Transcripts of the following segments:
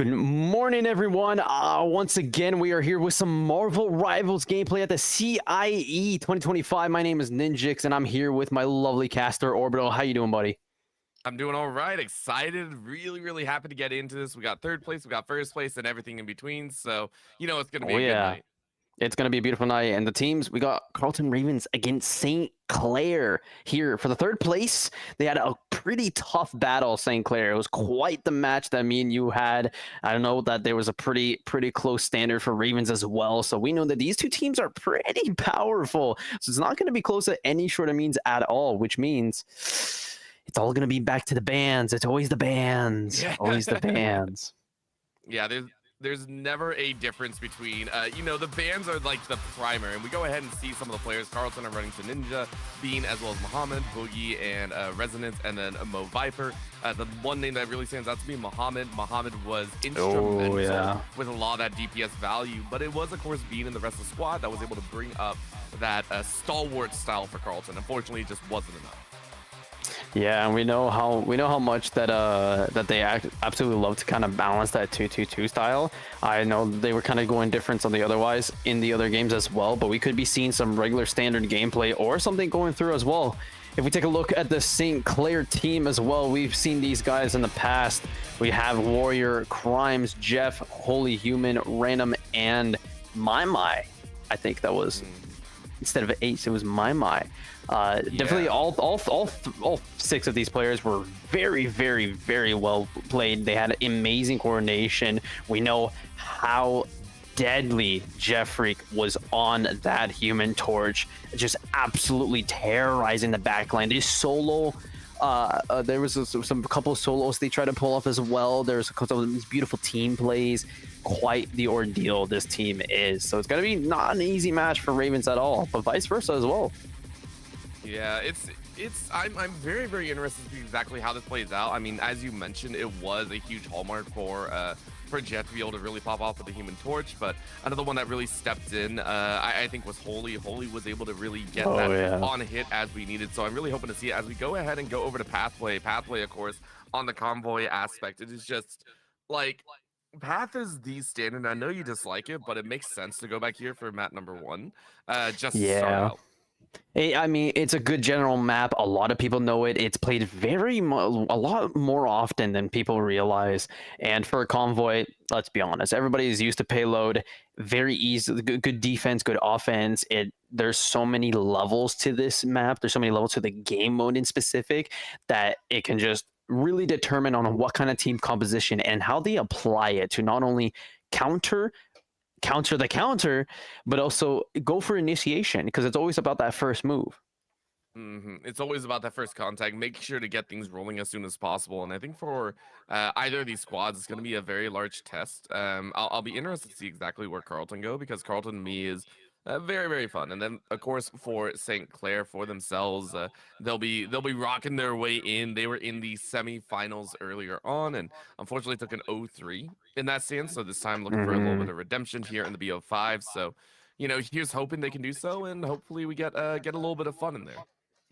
Good morning, everyone. Once again, we are here with some Marvel Rivals gameplay at the CIE 2025. My name is Ninjix, and I'm here with my lovely caster, Orbital. How you doing, buddy? I'm doing all right. Excited. Really happy to get into this. We got third place, we got first place, and everything in between. So, it's going to be Oh, a good yeah. night. It's going to be a beautiful night. And the teams, we got Carlton Ravens against St. Clair here for the third place. They had a pretty tough battle, St. Clair. It was quite the match that me and you had. I know that there was a pretty close standard for Ravens as well. So we know that these two teams are pretty powerful. So it's not going to be close at any short of means at all, which means it's all going to be back to the bands. It's always the bands. Yeah. Always the bands. Yeah, there's never a difference between the bands are like the primer, and we go ahead and see some of the players. Carlton are running to Ninja, Bean, as well as Muhammad, Boogie, and Resonance, and then Mo Viper. The one name that really stands out to me, Muhammad. Muhammad was instrumental with a lot of that DPS value, but it was, of course, Bean and the rest of the squad that was able to bring up that stalwart style for Carlton. Unfortunately, it just wasn't enough. Yeah, and we know how much that they absolutely love to kind of balance that 2-2-2 style. I know they were kind of going different on the otherwise in the other games as well, but we could be seeing some regular standard gameplay or something going through as well. If we take a look at the St. Clair team as well, we've seen these guys in the past. We have Warrior, Crimes, Jeff, Holy Human, Random, and My. I think that was instead of Ace, it was My. Definitely all six of these players were very well played. They had amazing coordination. We know how deadly Jeffrey was on that Human Torch, just absolutely terrorizing the backline. This solo, there was some couple of solos they tried to pull off as well. There's a couple of these beautiful team plays. Quite the ordeal this team is. So it's gonna be not an easy match for Ravens at all, but vice versa as well. Yeah, I'm very interested to see exactly how this plays out. I mean, as you mentioned, it was a huge hallmark for Jeff to be able to really pop off with the Human Torch, but another one that really stepped in, I think, was Holy. Holy was able to really get on hit as we needed. So I'm really hoping to see it as we go ahead and go over to Pathway. Pathway, of course, on the convoy aspect, it is just like Path is the standard. I know you dislike it, but it makes sense to go back here for map number 1, just to start out. I mean, it's a good general map. A lot of people know it. It's played a lot more often than people realize. And for a convoy, let's be honest, everybody is used to payload. Very easy, good defense, good offense. There's so many levels to this map. There's so many levels to the game mode in specific that it can just really determine on what kind of team composition and how they apply it to not only counter the counter, but also go for initiation, because it's always about that first move. It's always about that first contact. Make sure to get things rolling as soon as possible. And I think for either of these squads, it's going to be a very large test. I'll be interested to see exactly where Carlton go, because Carlton to me is very fun. And then, of course, for St. Clair for themselves, they'll be rocking their way in. They were in the semifinals earlier on, and unfortunately took an 0-3 in that stance. So this time looking for a little bit of redemption here in the BO5. So, here's hoping they can do so, and hopefully we get a little bit of fun in there.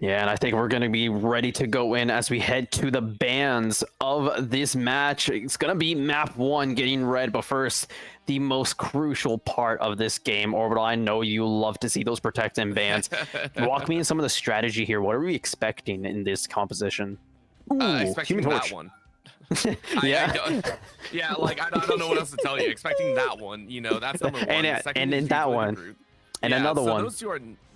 Yeah, and I think we're going to be ready to go in as we head to the bands of this match. It's going to be map 1 getting red, but first, the most crucial part of this game. Orbital, I know you love to see those protecting bands. Walk me in some of the strategy here. What are we expecting in this composition? Expecting that one. Yeah. I don't know what else to tell you. Expecting that one, that's number 1. And in that one. And another one.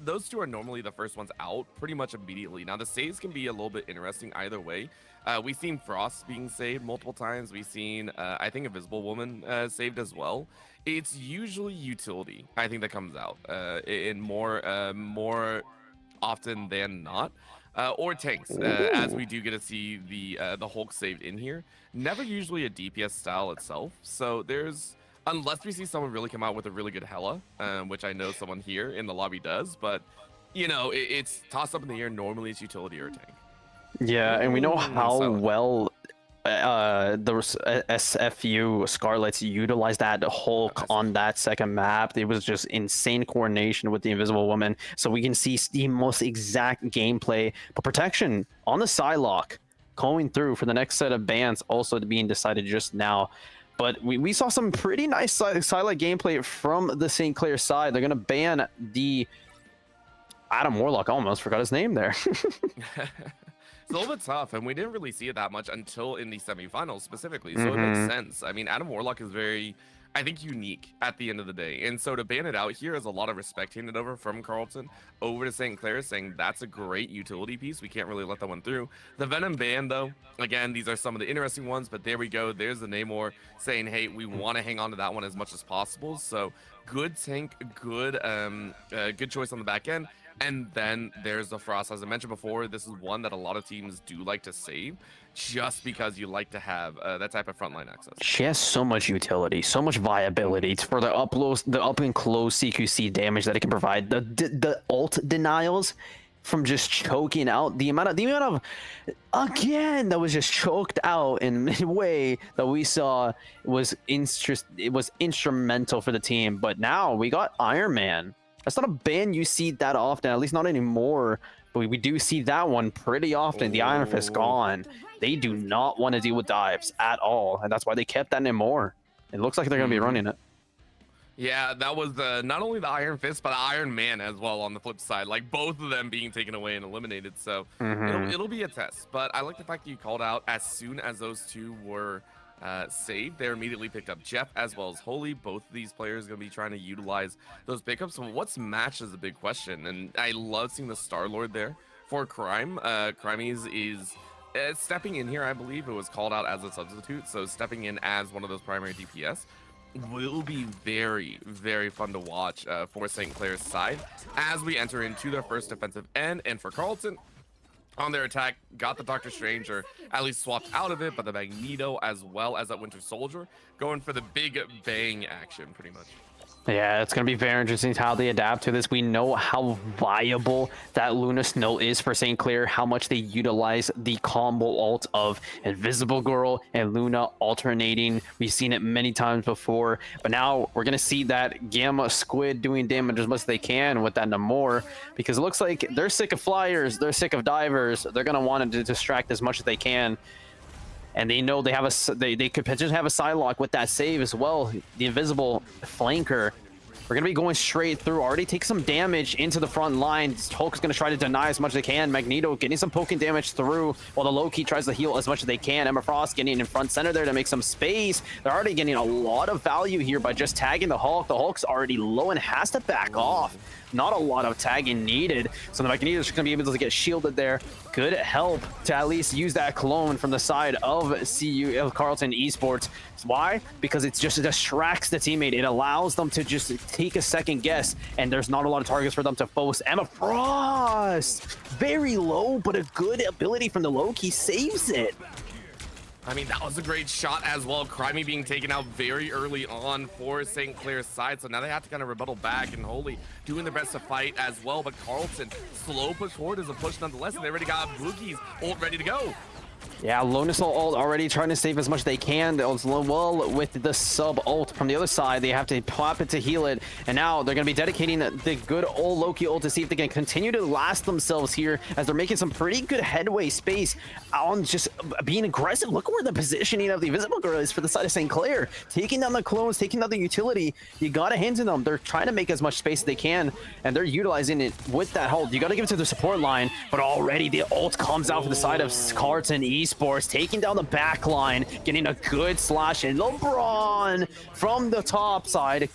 Those two are normally the first ones out pretty much immediately. Now the saves can be a little bit interesting either way. We've seen Frost being saved multiple times. We've seen I think Invisible Woman saved as well. It's usually utility, I think, that comes out in more often than not. Or tanks, as we do get to see the Hulk saved in here. Never usually a DPS style itself. So unless we see someone really come out with a really good Hela, which I know someone here in the lobby does, but it's tossed up in the air. Normally it's utility or tank. Yeah, and we know how well the SFU Scarlets utilized that Hulk on that second map. It was just insane coordination with the Invisible Woman. So we can see the most exact gameplay, but protection on the Psylocke going through for the next set of bans also being decided just now. But we saw some pretty nice silent gameplay from the St. Clair side. They're going to ban the Adam Warlock. I almost forgot his name there. It's a little bit tough, and we didn't really see it that much until in the semifinals specifically. So it makes sense. I mean, Adam Warlock is very, I think, unique at the end of the day. And so to ban it out here is a lot of respect handed over from Carlton over to St. Clair, saying that's a great utility piece. We can't really let that one through. The Venom ban, though, again, these are some of the interesting ones, but there we go. There's the Namor saying, hey, we want to hang on to that one as much as possible. So good tank, good choice on the back end. And then there's the Frost. As I mentioned before, this is one that a lot of teams do like to save just because you like to have that type of frontline access. She has so much utility, so much viability for the up and close CQC damage that it can provide. The ult denials from just choking out the amount of again that was just choked out in midway that we saw was instrumental for the team. But now we got Iron Man. That's not a ban you see that often, at least not anymore. But we do see that one pretty often. The Iron Fist gone. They do not want to deal with dives at all, and that's why they kept that in more. It looks like they're going to be running it. Yeah, that was not only the Iron Fist, but Iron Man as well on the flip side. Like both of them being taken away and eliminated. So it'll be a test. But I like the fact that you called out as soon as those two were saved, they're immediately picked up. Jeff as well as Holy, both of these players going to be trying to utilize those pickups. So what's matched is a big question, and I love seeing the Star-Lord there for Crime. Crimes is stepping in here. I believe it was called out as a substitute, so stepping in as one of those primary DPS will be very, very fun to watch for St. Clair's side as we enter into their first defensive end. And for Carlton, on their attack, got the Doctor Strange, or at least swapped out of it, but the Magneto as well as that Winter Soldier, going for the big bang action pretty much. Yeah, it's going to be very interesting how they adapt to this. We know how viable that Luna Snow is for St. Clair, how much they utilize the combo ult of Invisible Girl and Luna alternating. We've seen it many times before, but now we're going to see that Gamma Squid doing damage as much as they can with that Namor, because it looks like they're sick of flyers, they're sick of divers, they're going to want to distract as much as they can. And they know they have they could potentially have a Psylocke with that save as well. The invisible flanker. We're going to be going straight through. Already take some damage into the front line. Hulk's going to try to deny as much as they can. Magneto getting some poking damage through while the Loki tries to heal as much as they can. Emma Frost getting in front center there to make some space. They're already getting a lot of value here by just tagging the Hulk. The Hulk's already low and has to back off. Not a lot of tagging needed. So the Magneto's going to be able to get shielded there. Good help to at least use that clone from the side of Carlton Esports. Why? Because it just distracts the teammate. It allows them to just take a second guess, and there's not a lot of targets for them to focus. Emma Frost! Very low, but a good ability from the Loki saves it. I mean, that was a great shot as well. Crimey being taken out very early on for St. Clair's side. So now they have to kind of rebuttal back, and Holy doing their best to fight as well. But Carlton, slow push forward is a push nonetheless, and they already got Boogie's ult ready to go. Yeah, Lona Snow ult already trying to save as much as they can. Well, with the sub ult from the other side, they have to pop it to heal it. And now they're going to be dedicating the good old Loki ult to see if they can continue to last themselves here as they're making some pretty good headway space on just being aggressive. Look where the positioning of the Invisible Girl is for the side of St. Clair. Taking down the clones, taking down the utility. You got to hint to them. They're trying to make as much space as they can, and they're utilizing it with that ult. You got to give it to the support line, but already the ult comes out for the side of Carlton Esports, taking down the back line, getting a good slash, and LeBron from the top side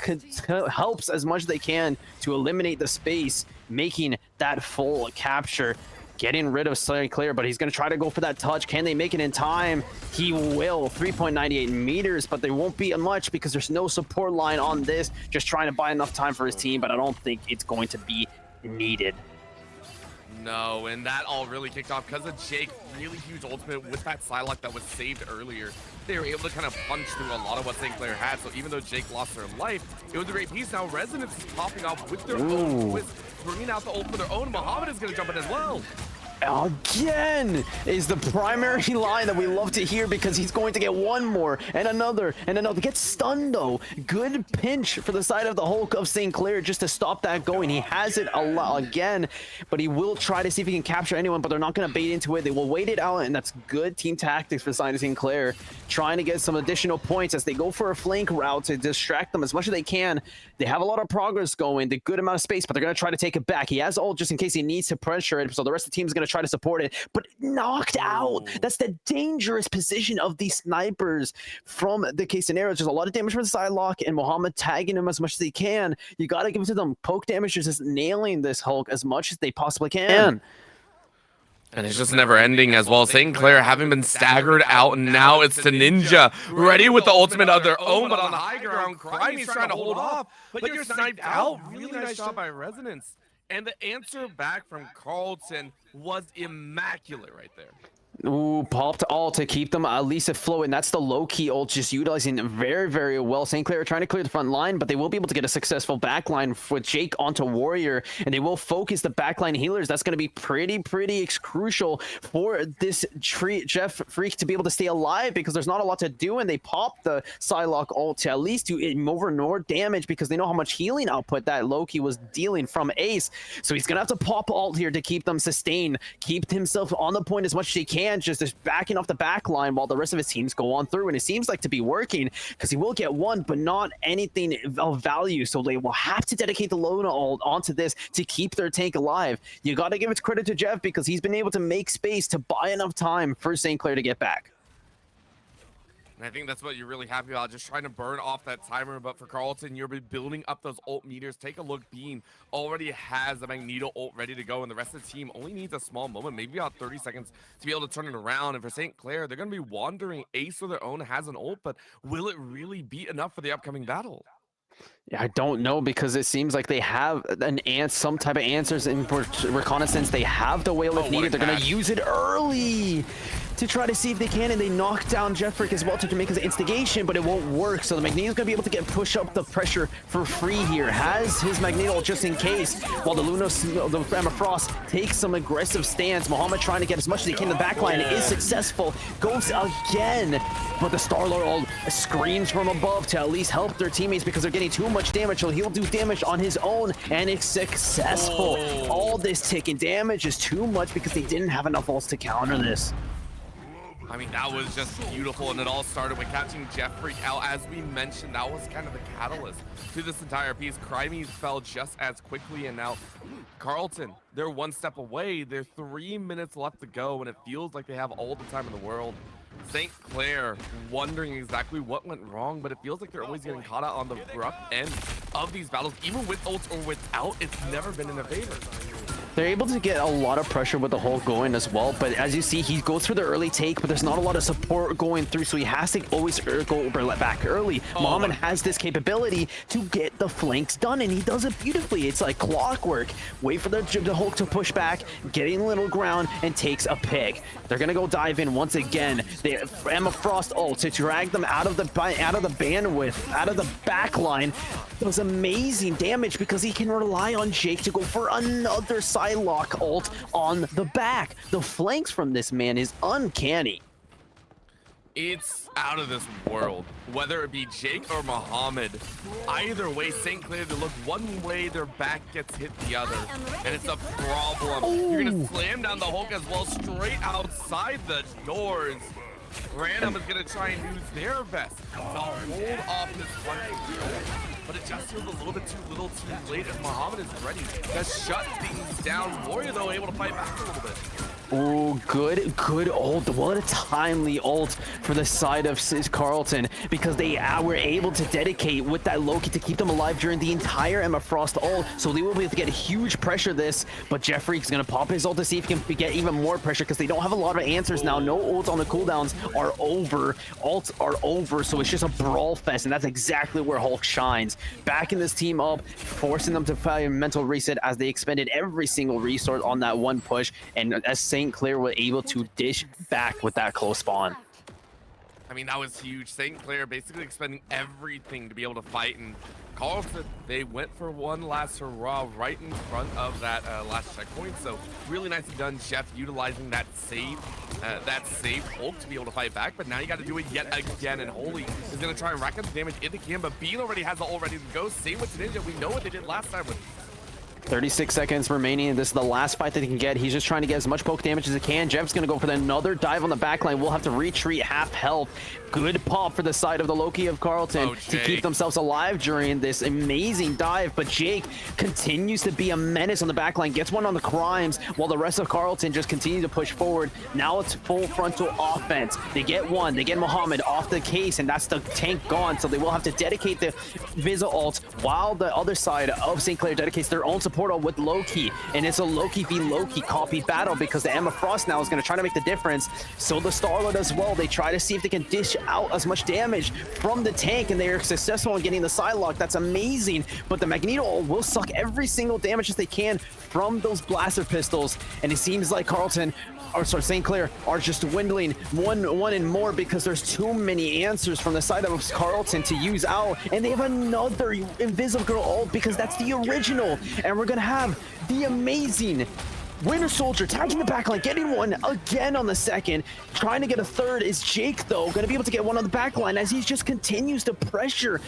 helps as much as they can to eliminate the space, making that full capture, getting rid of St. Clair. But he's going to try to go for that touch. Can they make it in time? He will. 3.98 meters, but they won't be much because there's no support line on this. Just trying to buy enough time for his team, but I don't think it's going to be needed. No, and that all really kicked off because of Jake. Really huge ultimate with that Psylocke that was saved earlier. They were able to kind of punch through a lot of what St. Clair had. So even though Jake lost their life, it was a great piece. Now Resonance is popping off with their own twist, bringing out the ult for their own. Muhammad is going to jump in as well. again is the primary line that we love to hear, because he's going to get one more and another and another. Get stunned though. Good pinch for the side of the Hulk of St. Clair just to stop that going. He has it a lot again, but he will try to see if he can capture anyone, but they're not going to bait into it. They will wait it out, and that's good team tactics for the side of St. Clair, trying to get some additional points as they go for a flank route to distract them as much as they can. They have a lot of progress going, the good amount of space, but they're going to try to take it back. He has ult just in case he needs to pressure it, so the rest of the team is going to try to support it, but knocked out. That's the dangerous position of these snipers from the case scenario. There's a lot of damage from the side lock, and Mohamed tagging him as much as he can. You got to give it to them. Poke damage is just nailing this Hulk as much as they possibly can. And it's just never ending as well. St. Clair having been staggered out, and now it's the Ninja ready with the ultimate of their own, but on the high ground, Crimey's trying to hold off, but you're sniped out. Really nice job by Resonance. And the answer back from Carlton was immaculate right there. Ooh, popped ult to keep them at least afloat, and that's the low-key ult, just utilizing very, very well. St. Clair are trying to clear the front line, but they will be able to get a successful backline with Jake onto Warrior, and they will focus the backline healers. That's going to be pretty crucial for this Jeff Freak to be able to stay alive, because there's not a lot to do, and they pop the Psylocke ult to at least do over more damage, because they know how much healing output that Loki was dealing from Ace. So he's going to have to pop ult here to keep them sustained, keep himself on the point as much as he can, just backing off the back line while the rest of his teams go on through. And it seems like to be working, because he will get one, but not anything of value. So they will have to dedicate the Lona ult onto this to keep their tank alive. You got to give it credit to Jeff, because he's been able to make space to buy enough time for St. Clair to get back. And I think that's what you're really happy about, just trying to burn off that timer. But for Carlton, you're building up those ult meters. Take a look, Beam already has the Magneto ult ready to go, and the rest of the team only needs a small moment, maybe about 30 seconds, to be able to turn it around. And for St. Clair, they're going to be wandering. Ace of their own has an ult, but will it really be enough for the upcoming battle? I don't know, because it seems like they have some type of answers in reconnaissance. They have the whale if needed. They're going to use it early to try to see if they can, and they knock down Jeffrick as well to Jamaica's instigation, but it won't work. So the Magneto's going to be able to push up the pressure for free here. Has his Magneto just in case, while the Emma Frost takes some aggressive stance. Mohamed trying to get as much as he can in the backline is successful. Goes again, but the Star-Lord screams from above to at least help their teammates, because they're getting too much damage. So he'll do damage on his own, and it's successful. All this ticking damage is too much, because they didn't have enough ults to counter this. I mean, that was just beautiful, and it all started with catching Jeffrey out. As we mentioned, that was kind of the catalyst to this entire piece. Crimey fell just as quickly, and now Carlton, they're one step away. They're 3 minutes left to go, and it feels like they have all the time in the world. St. Clair wondering exactly what went wrong, but it feels like they're always getting caught out on the rough end of these battles. Even with ults or without, it's never been in their favor. They're able to get a lot of pressure with the Hulk going as well, but as you see, he goes for the early take, but there's not a lot of support going through, so he has to always go back early. Mohamed has this capability to get the flanks done, and he does it beautifully. It's like clockwork. Wait for the Hulk to push back, getting a little ground, and takes a pick. They're gonna go dive in once again. Emma Frost ult to drag them out of the bandwidth, out of the back line. Does amazing damage, because he can rely on Jake to go for another Psylocke ult on the back. The flanks from this man is uncanny. It's out of this world. Whether it be Jake or Mohamed, either way, St. Clair, they look one way, their back gets hit the other, and it's a problem. Ooh. You're gonna slam down the Hulk as well, straight outside the doors. Random is gonna try and use their best to hold off this one, but it just feels a little bit too late, as Mohamed is ready to shut things down. Warrior, though, able to fight back a little bit. Oh, good ult. What a timely ult for the side of Carlton, because they were able to dedicate with that Loki to keep them alive during the entire Emma Frost ult, so they will be able to get huge pressure this, but Jeffrey's gonna pop his ult to see if he can get even more pressure, because they don't have a lot of answers now. No ults on the cooldowns are over. Ults are over, so it's just a brawl fest, and that's exactly where Hulk shines. Backing this team up, forcing them to find a mental reset as they expended every single resource on that one push, and as St. Clair were able to dish back with that close spawn. I mean, that was huge. St. Clair basically expending everything to be able to fight, and Carlton, they went for one last hurrah right in front of that last checkpoint. So really nicely done, Jeff, utilizing that save ult to be able to fight back. But now you got to do it yet again, and Holy is going to try and rack up the damage if they can. But Bean already has the ult ready to go. Same with Ninja. We know what they did last time with 36 seconds remaining, and this is the last fight that he can get. He's just trying to get as much poke damage as he can. Jeff's going to go for another dive on the backline. We'll have to retreat half health. Good pop for the side of the Loki of Carlton to keep themselves alive during this amazing dive, but Jake continues to be a menace on the backline, gets one on the Crimes, while the rest of Carlton just continue to push forward. Now it's full frontal offense. They get one, they get Muhammad off the case, and that's the tank gone, so they will have to dedicate the Visa ult, while the other side of St. Clair dedicates their own support ult with Loki, and it's a Loki v Loki copy battle because the Emma Frost now is going to try to make the difference. So the Starlord as well, they try to see if they can dish out as much damage from the tank, and they are successful in getting the side lock. That's amazing, but the Magneto will suck every single damage as they can from those blaster pistols, and it seems like Carlton, or sorry, St. Clair, are just dwindling one and more because there's too many answers from the side of Carlton to use out, and they have another Invisible Girl ult because that's the original, and we're gonna have the amazing Winter Soldier tagging the backline, getting one again on the second, trying to get a third. Is Jake, though, going to be able to get one on the backline as he just continues to pressure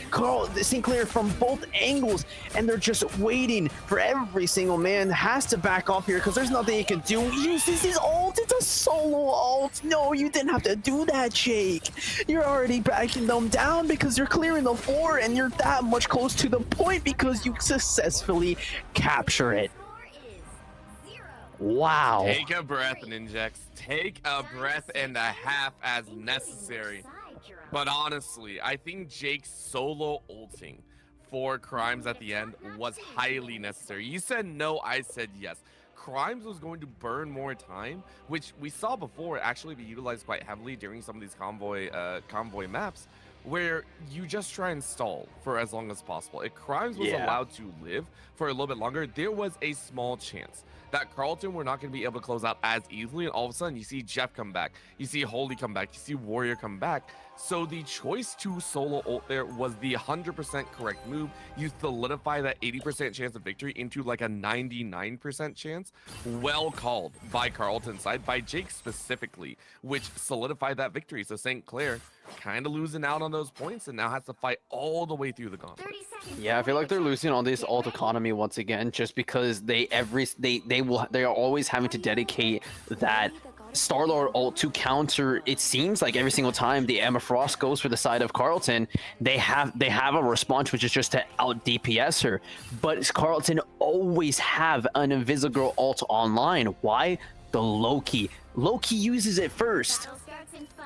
St. Clair from both angles, and they're just waiting for every single man. Has to back off here because there's nothing he can do. He uses his ult. It's a solo ult. No, you didn't have to do that, Jake. You're already backing them down because you're clearing the floor, and you're that much close to the point because you successfully capture it. Wow. Take a breath, Ninjax. Take a breath and a half as necessary. But honestly, I think Jake's solo ulting for Crimes at the end was highly necessary. You said no, I said yes. Crimes was going to burn more time, which we saw before actually be utilized quite heavily during some of these convoy maps, where you just try and stall for as long as possible. If Crimes was allowed to live for a little bit longer, there was a small chance that Carlton were not going to be able to close out as easily, and all of a sudden you see Jeff come back, you see Holy come back, you see Warrior come back. So the choice to solo ult there was the 100% correct move. You solidify that 80% chance of victory into like a 99% chance. Well called by Carlton's side, by Jake specifically, which solidified that victory. So St. Clair kind of losing out on those points and now has to fight all the way through the gauntlet. Yeah, I feel like they're losing on this ult economy once again, just because they are always having to dedicate that Starlord ult to counter. It seems like every single time the Emma Frost goes for the side of Carlton, they have a response which is just to out DPS her. But Carlton always have an Invisible Girl ult online. Why? The Loki uses it first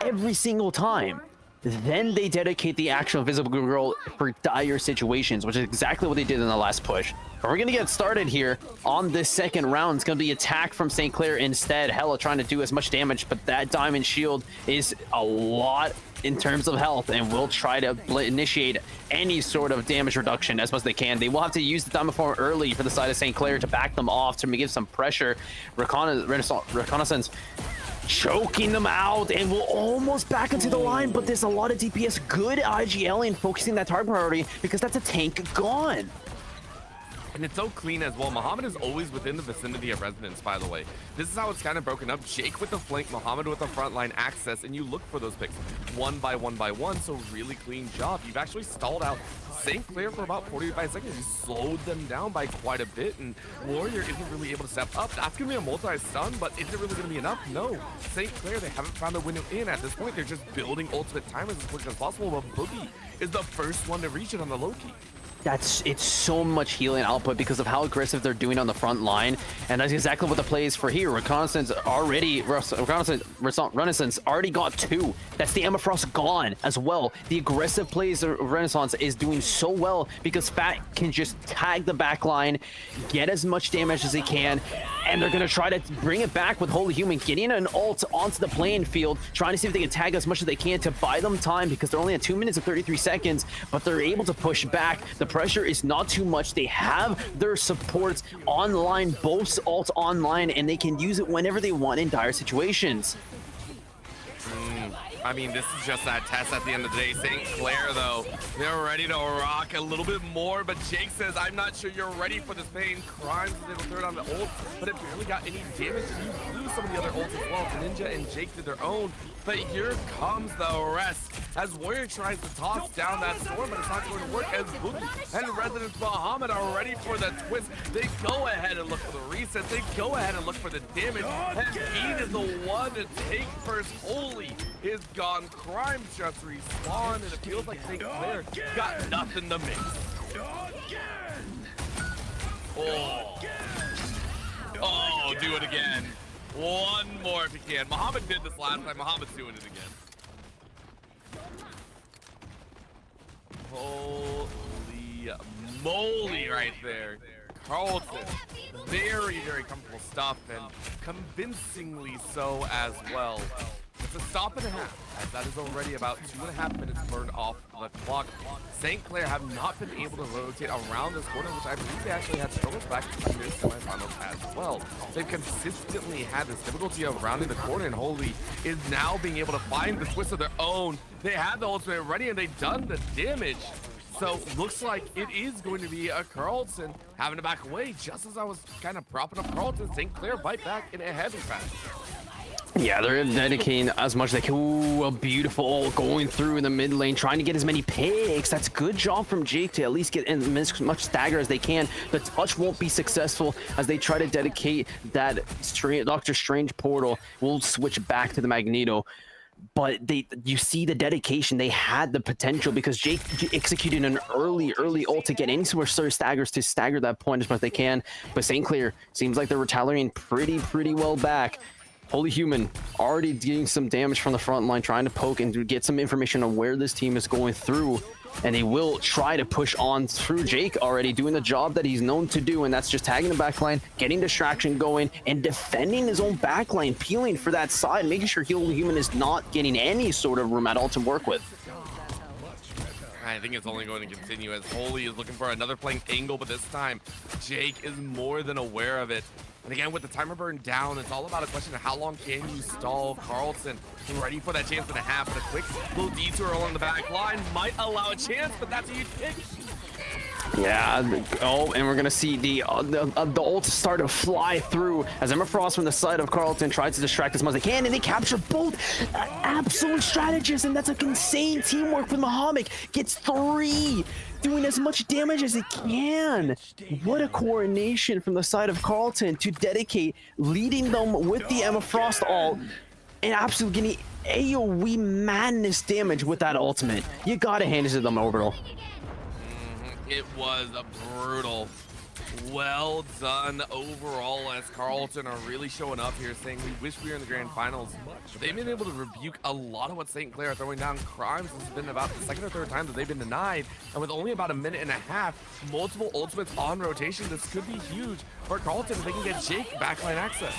every single time. Then they dedicate the actual Invisible Girl for dire situations, which is exactly what they did in the last push. But we're going to get started here on this second round. It's going to be attack from St. Clair instead. Hella trying to do as much damage, but that Diamond Shield is a lot in terms of health, and will try to initiate any sort of damage reduction as much as they can. They will have to use the Diamond Form early for the side of St. Clair to back them off, to give some pressure. Reconnaissance choking them out, and will almost back into the line, but there's a lot of DPS. Good IGL in focusing that target priority because that's a tank gone. And it's so clean as well. Muhammad is always within the vicinity of Resonance, by the way. This is how it's kind of broken up. Jake with the flank, Muhammad with the frontline access, and you look for those picks one by one. So really clean job. You've actually stalled out St. Clair for about 45 seconds. You slowed them down by quite a bit, and Warrior isn't really able to step up. That's going to be a multi-stun, but is it really going to be enough? No. St. Clair, they haven't found a window in. At this point, they're just building ultimate timers as quick as possible, but Boogie is the first one to reach it on the Loki. It's so much healing output because of how aggressive they're doing on the front line, and that's exactly what the play is for here. Reconnaissance already got two. That's the Emma Frost gone as well. The aggressive plays of Renaissance is doing so well because Fat can just tag the back line, get as much damage as he can, and they're gonna try to bring it back with Holy Human, getting an ult onto the playing field, trying to see if they can tag as much as they can to buy them time because they're only at 2 minutes and 33 seconds, but they're able to push back. The pressure is not too much. They have their supports online, both ults online, and they can use it whenever they want in dire situations. I mean, this is just that test at the end of the day. St. Clair, though, they're ready to rock a little bit more, but Jake says, I'm not sure you're ready for this pain. Crimes is able to throw it on the ult, but it barely got any damage, and you blew some of the other ults as well. Ninja and Jake did their own, but here comes the rest as Warrior tries to toss down that storm, but it's not going to work as Boogie and Resident Bahamut are ready for the twist. They go ahead and look for the reset. They go ahead and look for the damage, and Bean is the one to take first. Holy is gone. Crime just respawned, and it feels like St. Clair got nothing to mix. Oh. Oh, do it again. One more if you can. Muhammad did this last time. Muhammad's doing it again. Holy moly right there. Carlton, very, very comfortable stuff, and convincingly so as well. It's a stop and a half, as that is already about 2.5 minutes burned off the clock. St. Clair have not been able to rotate around this corner, which I believe they actually had struggles back in their semifinals as well. They've consistently had this difficulty of rounding the corner, and Holy is now being able to find the twist of their own. They had the ultimate ready, and they've done the damage. So looks like it is going to be a Carlton having to back away. Just as I was kind of propping up Carlton, St. Clair bite back in a heavy fashion. Yeah, they're dedicating as much as they can. Ooh, a beautiful ult going through in the mid lane, trying to get as many picks. That's good job from Jake to at least get in as much stagger as they can. The touch won't be successful as they try to dedicate that Doctor Strange portal. We'll switch back to the Magneto. But you see the dedication. They had the potential because Jake executed an early ult to get any sort of staggers to stagger that point as much as they can. But St. Clair seems like they're retaliating pretty well back. Holy Human already getting some damage from the front line, trying to poke and get some information on where this team is going through. And they will try to push on through Jake, already doing the job that he's known to do, and that's just tagging the backline, getting distraction going, and defending his own backline, peeling for that side, making sure Holy Human is not getting any sort of room at all to work with. I think it's only going to continue as Holy is looking for another flank angle, but this time Jake is more than aware of it. And again, with the timer burn down, it's all about a question of how long can you stall Carlton. Ready for that chance and a half, but a quick little detour along the back line might allow a chance, but that's a huge pick. Yeah, oh, and we're gonna see the ult start to fly through as Emma Frost from the side of Carlton tries to distract as much as they can, and they capture both. Absolute strategist, and that's a insane teamwork with Muhammad. Gets 3, doing as much damage as he can. What a coordination from the side of Carlton to dedicate, leading them with the Emma Frost ult, and absolutely getting AoE madness damage with that ultimate. You gotta hand it to them, Orbital. It was a brutal. Well done overall, as Carlton are really showing up here, saying we wish we were in the grand finals. But they've been able to rebuke a lot of what St. Clair are throwing down. Crimes has been about the second or third time that they've been denied, and with only about 1.5 minutes, multiple ultimates on rotation, this could be huge for Carlton if they can get Jake backline access.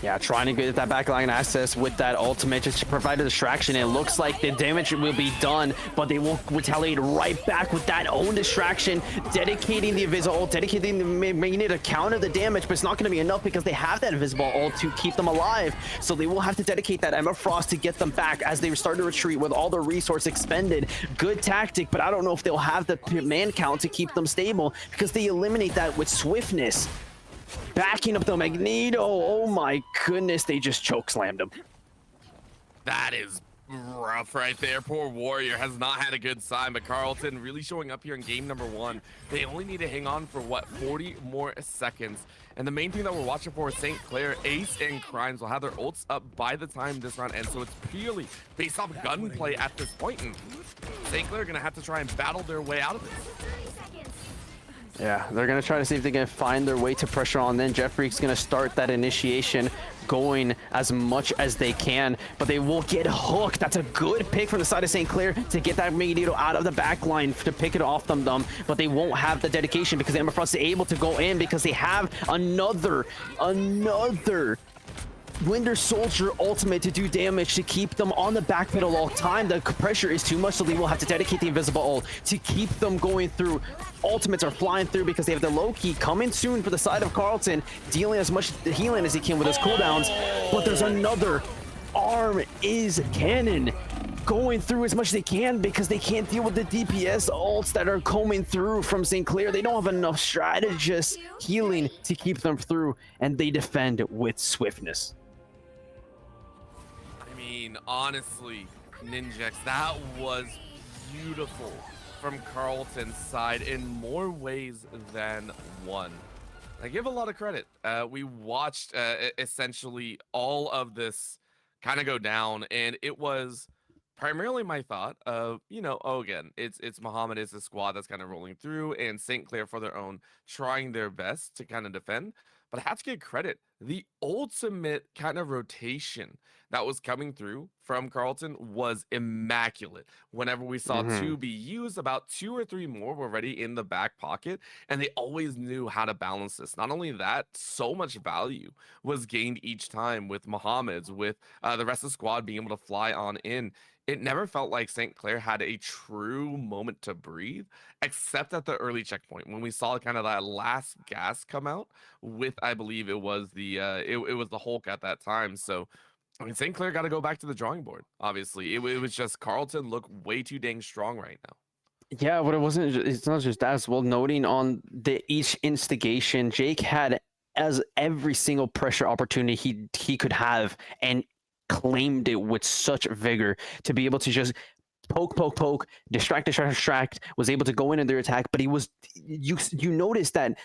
Yeah, trying to get that backline access with that ultimate just to provide a distraction. It looks like the damage will be done, but they will retaliate right back with that own distraction, dedicating the invisible ult, dedicating the Magneto to counter the damage, but it's not going to be enough because they have that invisible ult to keep them alive. So they will have to dedicate that Emma Frost to get them back as they start to retreat with all the resource expended. Good tactic, but I don't know if they'll have the man count to keep them stable because they eliminate that with swiftness. Backing up the Magneto. Oh my goodness, they just choke slammed him. That is rough right there. Poor Warrior has not had a good sign, but Carlton really showing up here in game number 1. They only need to hang on for what, 40 more seconds. And the main thing that we're watching for is St. Clair, Ace, and Crimes will have their ults up by the time this round ends. So it's purely based off gunplay at this point. And St. Clair are going to have to try and battle their way out of this. Yeah, they're going to try to see if they can find their way to pressure on. Then Jeff Freak's going to start that initiation going as much as they can, but they will get hooked. That's a good pick from the side of St. Clair to get that Magneto out of the back line to pick it off them, but they won't have the dedication because Emma Frost is able to go in because they have another Winter Soldier ultimate to do damage to keep them on the back pedal all time. The pressure is too much, so they will have to dedicate the invisible ult to keep them going through. Ultimates are flying through because they have the low-key coming soon for the side of Carlton, dealing as much healing as he can with his cooldowns. But there's another arm is cannon, going through as much as they can because they can't deal with the DPS ults that are coming through from St. Clair. They don't have enough strategists healing to keep them through, and they defend with swiftness. I mean, honestly, Ninjax, that was beautiful from Carlton's side in more ways than one. I give a lot of credit. We watched essentially all of this kind of go down, and it was primarily my thought of, oh, again, it's Muhammad is the squad that's kind of rolling through, and St. Clair for their own, trying their best to kind of defend. But I have to give credit. The ultimate kind of rotation that was coming through from Carlton was immaculate. Whenever we saw Mm-hmm. two be used, about two or three more were already in the back pocket, and they always knew how to balance this. Not only that, so much value was gained each time with Muhammad's, with the rest of the squad being able to fly on in. It never felt like St. Clair had a true moment to breathe, except at the early checkpoint when we saw kind of that last gas come out with, I believe it was it was the Hulk at that time. So I mean, St. Clair got to go back to the drawing board. Obviously, it was just Carlton looked way too dang strong right now. Yeah, but it wasn't. It's not just that as well. Noting on the each instigation, Jake had as every single pressure opportunity he could have, and claimed it with such vigor to be able to just poke, distract. Was able to go into their attack, but he was you notice that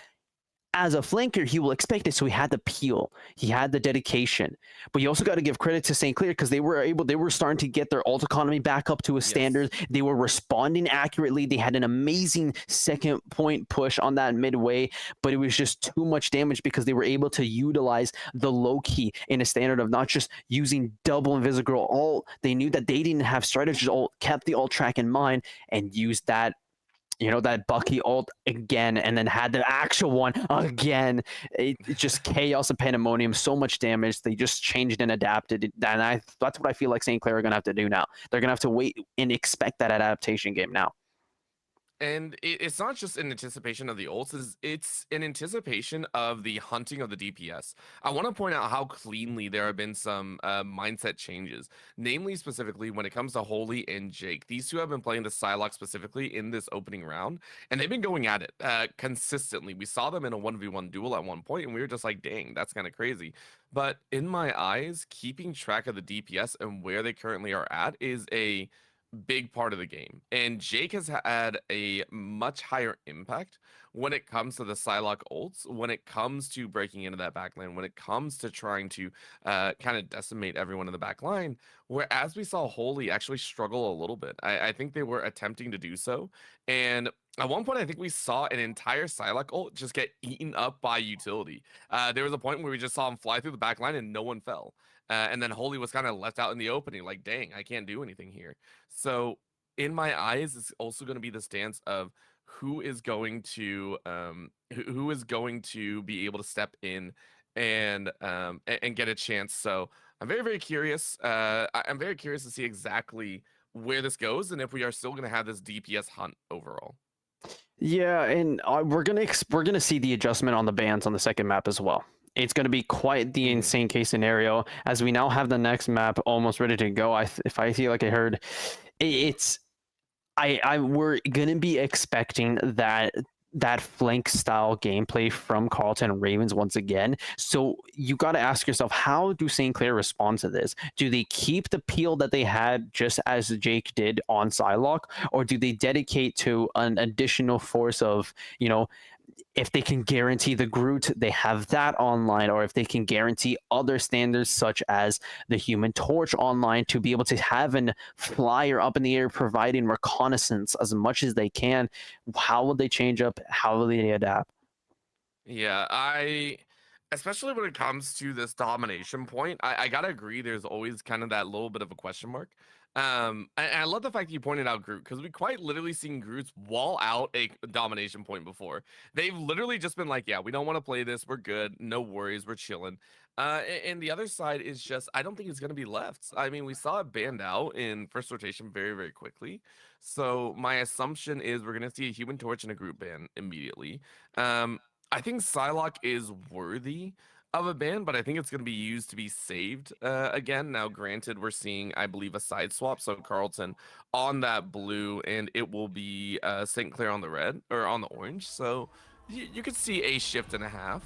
as a flanker, he will expect it. So he had the peel, he had the dedication. But you also got to give credit to St. Clair because they were starting to get their ult economy back up to a Yes. standard. They were responding accurately. They had an amazing second point push on that midway, but it was just too much damage because they were able to utilize the low key in a standard of not just using double invisible ult. They knew that they didn't have strategist ult, kept the ult track in mind, and used that that Bucky ult again, and then had the actual one again. It just chaos and pandemonium, so much damage. They just changed and adapted, and that's what I feel like St. Clair are gonna have to do now. They're gonna have to wait and expect that adaptation game now. And it's not just in anticipation of the ults, it's in anticipation of the hunting of the DPS. I want to point out how cleanly there have been some mindset changes, namely specifically when it comes to Holy and Jake. These two have been playing the Psylocke specifically in this opening round, and they've been going at it consistently. We saw them in a 1v1 duel at one point, and we were just like, dang, that's kind of crazy. But in my eyes, keeping track of the DPS and where they currently are at is a big part of the game. And Jake has had a much higher impact when it comes to the Psylocke ults, when it comes to breaking into that backline, when it comes to trying to kind of decimate everyone in the back line. Whereas we saw Holy actually struggle a little bit. I think they were attempting to do so. And at one point, I think we saw an entire Psylocke ult just get eaten up by utility. There was a point where we just saw him fly through the back line and no one fell. And then Holy was kind of left out in the opening, like, dang, I can't do anything here. So in my eyes, it's also going to be the stance of who is going to who is going to be able to step in and get a chance. So I'm very very curious. I'm very curious to see exactly where this goes and if we are still going to have this DPS hunt overall. Yeah, and we're gonna see the adjustment on the bans on the second map as well. It's going to be quite the Hmm. insane case scenario as we now have the next map almost ready to go. If I feel like I heard, it's I we're gonna be expecting that flank style gameplay from Carlton and Ravens once again. So you got to ask yourself, how do St. Clair respond to this? Do they keep the peel that they had just as Jake did on Psylocke, or do they dedicate to an additional force of, if they can guarantee the Groot, they have that online, or if they can guarantee other standards such as the Human Torch online to be able to have an flyer up in the air providing reconnaissance as much as they can. How will they change up? How will they adapt? Yeah, especially when it comes to this domination point, I gotta agree. There's always kind of that little bit of a question mark. And I love the fact that you pointed out Groot because we quite literally seen Groot's wall out a domination point before. They've literally just been like, yeah, we don't want to play this. We're good. No worries. We're chilling. And the other side is just, I don't think it's going to be left. I mean, we saw it banned out in first rotation very, very quickly. So my assumption is we're going to see a Human Torch and a Groot ban immediately. I think Psylocke is worthy of a ban, but I think it's going to be used to be saved again. Now, granted, we're seeing, I believe, a side swap. So Carlton on that blue, and it will be St. Clair on the red or on the orange. So you could see a shift and a half,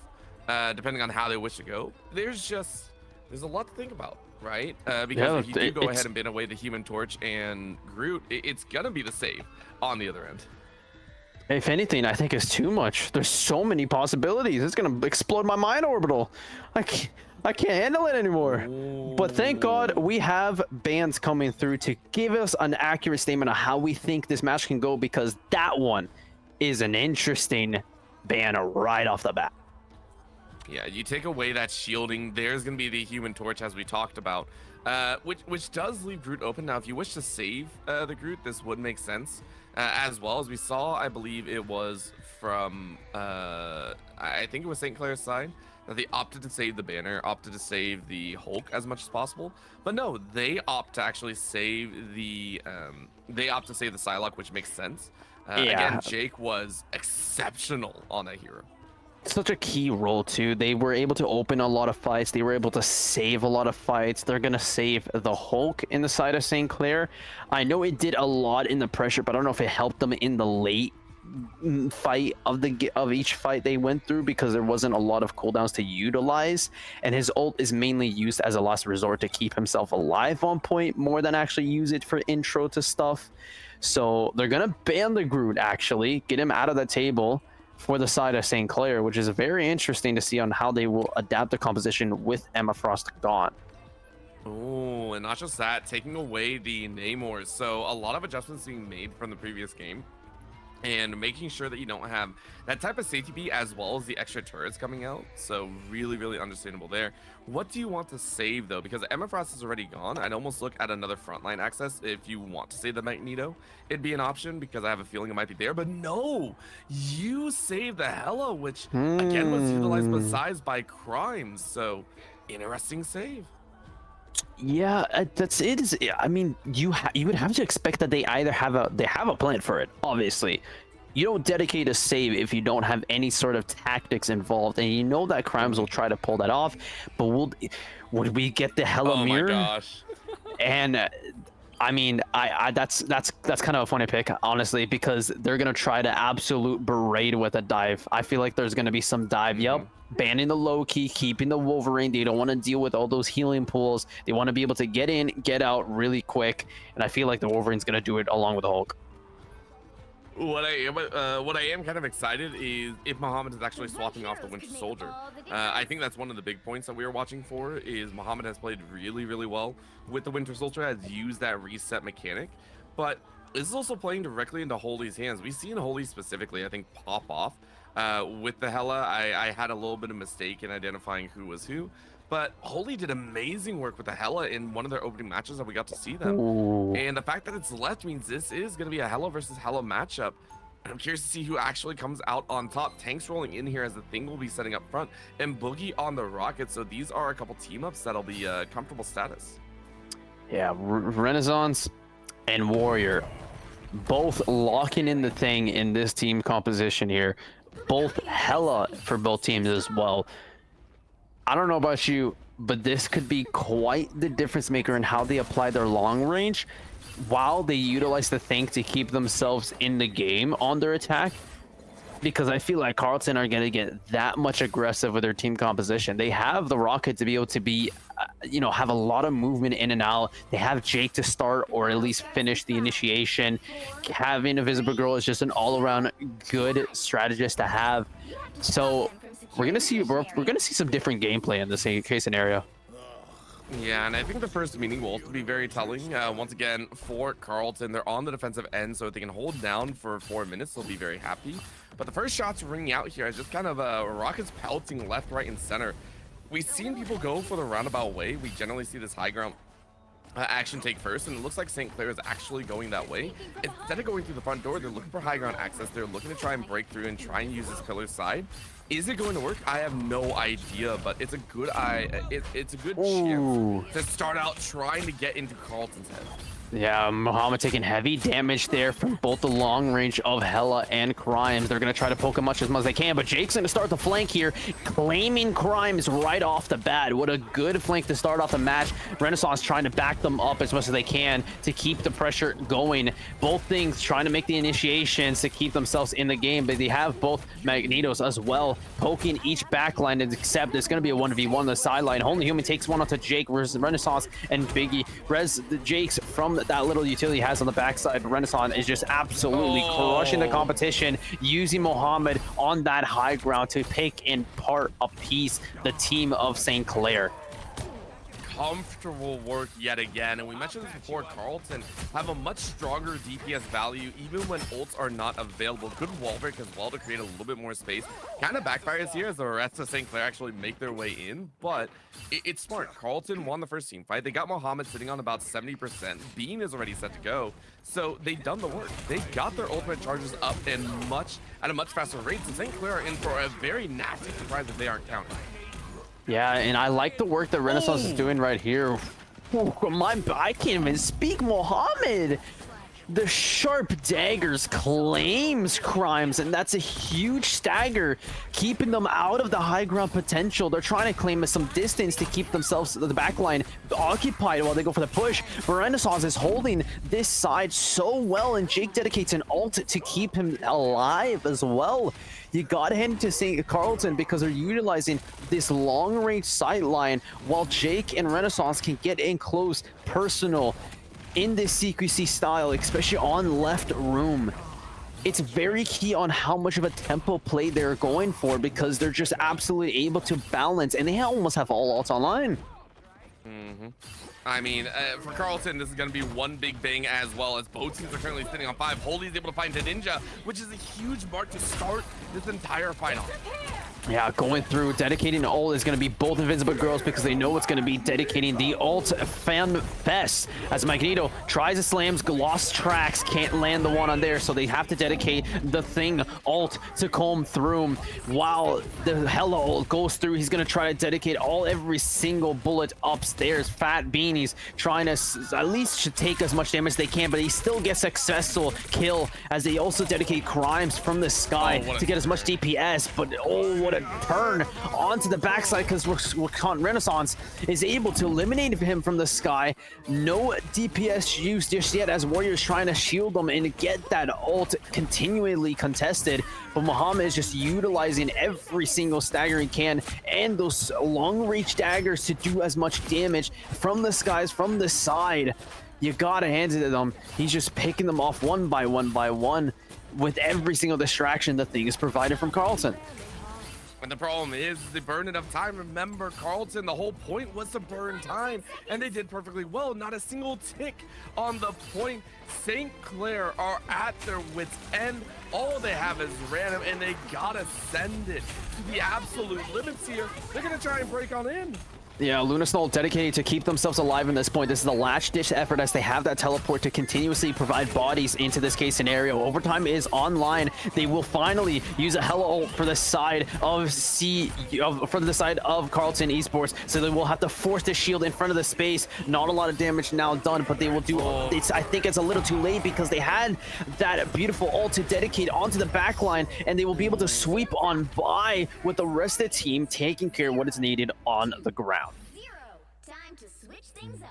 depending on how they wish to go. There's a lot to think about, right? Because Yeah, if you do go it's ahead and ban away the Human Torch and Groot, it's gonna be the save on the other end. if anything, I think it's too much. There's so many possibilities. It's gonna explode my mind orbital. I can't handle it anymore. But thank God Ooh. we have bans coming through to give us an accurate statement of how we think this match can go, because that one is an interesting ban right off the bat. Yeah, you take away that shielding, there's going to be the Human Torch, as we talked about, which does leave Groot open. Now, if you wish to save the Groot, this would make sense, as well. As we saw, I believe it was from, I think it was St. Clair's side, that they opted to save the banner, opted to save the Hulk as much as possible. But no, they opt to actually save the, Psylocke, which makes sense. Yeah. Again, Jake was exceptional on that hero. Such a key role too. They were able to open a lot of fights. They were able to save a lot of fights. They're gonna save the Hulk in the side of St. Clair. I know it did a lot in the pressure, but I don't know if it helped them in the late fight of each fight they went through, because there wasn't a lot of cooldowns to utilize, and his ult is mainly used as a last resort to keep himself alive on point more than actually use it for intro to stuff. So they're gonna ban the Groot, actually get him out of the table for the side of St. Clair, which is very interesting to see on how they will adapt the composition with Emma Frost gone. Oh, and not just that, taking away the Namors. So a lot of adjustments being made from the previous game, and making sure that you don't have that type of safety beat, as well as the extra turrets coming out. So really, really understandable there. What do you want to save, though? Because Emma Frost is already gone. I'd almost look at another frontline access. If you want to save the Magneto, it'd be an option, because I have a feeling it might be there. But no, you save the Hela, which again was utilized besides by Crimes. So interesting save. Yeah, that's it. I mean, you would have to expect that they either have a plan for it. Obviously, you don't dedicate a save if you don't have any sort of tactics involved, and you know that Crimes will try to pull that off. But would we get the Hela mirror? Oh my gosh. And I mean, that's kind of a funny pick, honestly, because they're gonna try to absolute berate with a dive. I feel like there's gonna be some dive. Yep, banning the low key, keeping the Wolverine. They don't want to deal with all those healing pools. They want to be able to get in, get out really quick, and I feel like the Wolverine's gonna do it along with the Hulk. What I am kind of excited is if Muhammad is actually swapping off the Winter Soldier. I think that's one of the big points that we are watching for, is Muhammad has played really, really well with the Winter Soldier, has used that reset mechanic, but this is also playing directly into Holy's hands. We've seen Holy specifically, I think, pop off with the Hela. I had a little bit of mistake in identifying who was who, but Holy did amazing work with the Hela in one of their opening matches that we got to see them. Ooh. And the fact that it's left means this is going to be a Hela versus Hela matchup. And I'm curious to see who actually comes out on top. Tanks rolling in here as the Thing will be setting up front, and Boogie on the Rocket. So these are a couple team ups that'll be comfortable status. Yeah, Renaissance and Warrior, both locking in the Thing in this team composition here. Both Hela for both teams as well. I don't know about you, but this could be quite the difference maker in how they apply their long range while they utilize the Thing to keep themselves in the game on their attack. Because I feel like Carlton are going to get that much aggressive with their team composition. They have the Rocket to be able to be, have a lot of movement in and out. They have Jake to start or at least finish the initiation. Having Invisible Girl is just an all-around good strategist to have. So we're gonna see some different gameplay in this case scenario. Yeah, and I think the first meeting will also be very telling. Once again, for Carlton, they're on the defensive end, so if they can hold down for 4 minutes, they'll be very happy. But the first shots ringing out here is just kind of Rockets pelting left, right, and center. We've seen people go for the roundabout way. We generally see this high ground action take first, and it looks like St. Clair is actually going that way. Instead of going through the front door, they're looking for high ground access. They're looking to try and break through and try and use this pillar side. Is it going to work? I have no idea, but it's a good it's a good Ooh. chance to start out trying to get into Carlton's head. Yeah, Muhammad taking heavy damage there from both the long range of Hella and Crimes. They're going to try to poke him much as they can, but Jake's going to start the flank here, claiming Crimes right off the bat. What a good flank to start off the match. Renaissance trying to back them up as much as they can to keep the pressure going. Both things trying to make the initiations to keep themselves in the game, but they have both Magnetos as well poking each backline, except it's going to be a 1v1 on the sideline. Only Human takes one onto Jake versus Renaissance and Biggie. The Jakes from that little utility he has on the backside. Renaissance is just absolutely crushing the competition, using Mohammed on that high ground to pick and part apiece the team of St. Clair. Comfortable work yet again, and we mentioned this before, Carlton have a much stronger DPS value even when ults are not available. Good wall break as well to create a little bit more space. Kind of backfires here as the rest of St. Clair actually make their way in, but it's smart. Carlton won the first team fight. They got Mohammed sitting on about 70%. Bean is already set to go, so they've done the work. They got their ultimate charges up at a much faster rate, so St. Clair are in for a very nasty surprise if they aren't counting. Yeah, and I like the work that Renaissance is doing right here. I can't even speak, Mohammed. The sharp daggers claims Crimes, and that's a huge stagger, keeping them out of the high ground potential. They're trying to claim some distance to keep themselves the backline occupied while they go for the push. But Renaissance is holding this side so well, and Jake dedicates an ult to keep him alive as well. You gotta hand it to St. Carlton because they're utilizing this long-range sight line while Jake and Renaissance can get in close, personal, in this CQC style, especially on left room. It's very key on how much of a tempo play they're going for because they're just absolutely able to balance, and they almost have all ults online. I mean, for Carlton, this is going to be one big bang as well, as both teams are currently sitting on 5. Holy's able to find a Ninja, which is a huge mark to start this entire final. Yeah, going through, dedicating the ult is going to be both Invisible Girls because they know it's going to be dedicating the ult fan fest. As Magneto tries to slams, lost tracks, can't land the one on there, so they have to dedicate the thing ult to comb through. While the Hella ult goes through, he's going to try to dedicate every single bullet upstairs. Fat Beanies trying to at least should take as much damage as they can, but he still gets successful kill as they also dedicate Crimes from the sky to get as much DPS. But what a turn onto the backside because Renaissance is able to eliminate him from the sky. No DPS use just yet as Warriors trying to shield them and get that ult continually contested. But Muhammad is just utilizing every single stagger he can and those long reach daggers to do as much damage from the skies, from the side. You gotta hand it to them. He's just picking them off one by one with every single distraction the thing is provided from Carlton. And the problem is they burn enough time. Remember, Carlton, the whole point was to burn time, and they did perfectly well. Not a single tick on the point. St. Clair are at their wits' end. All they have is random, and they gotta send it to the absolute limits here. They're gonna try and break on in. Yeah, Lunasnoll dedicated to keep themselves alive in this point. This is the last ditch effort as they have that teleport to continuously provide bodies into this case scenario. Overtime is online. They will finally use a Hella ult for the side of Carlton Esports. So they will have to force the shield in front of the space. Not a lot of damage now done, but they will do. I think it's a little too late because they had that beautiful ult to dedicate onto the back line, and they will be able to sweep on by with the rest of the team taking care of what is needed on the ground.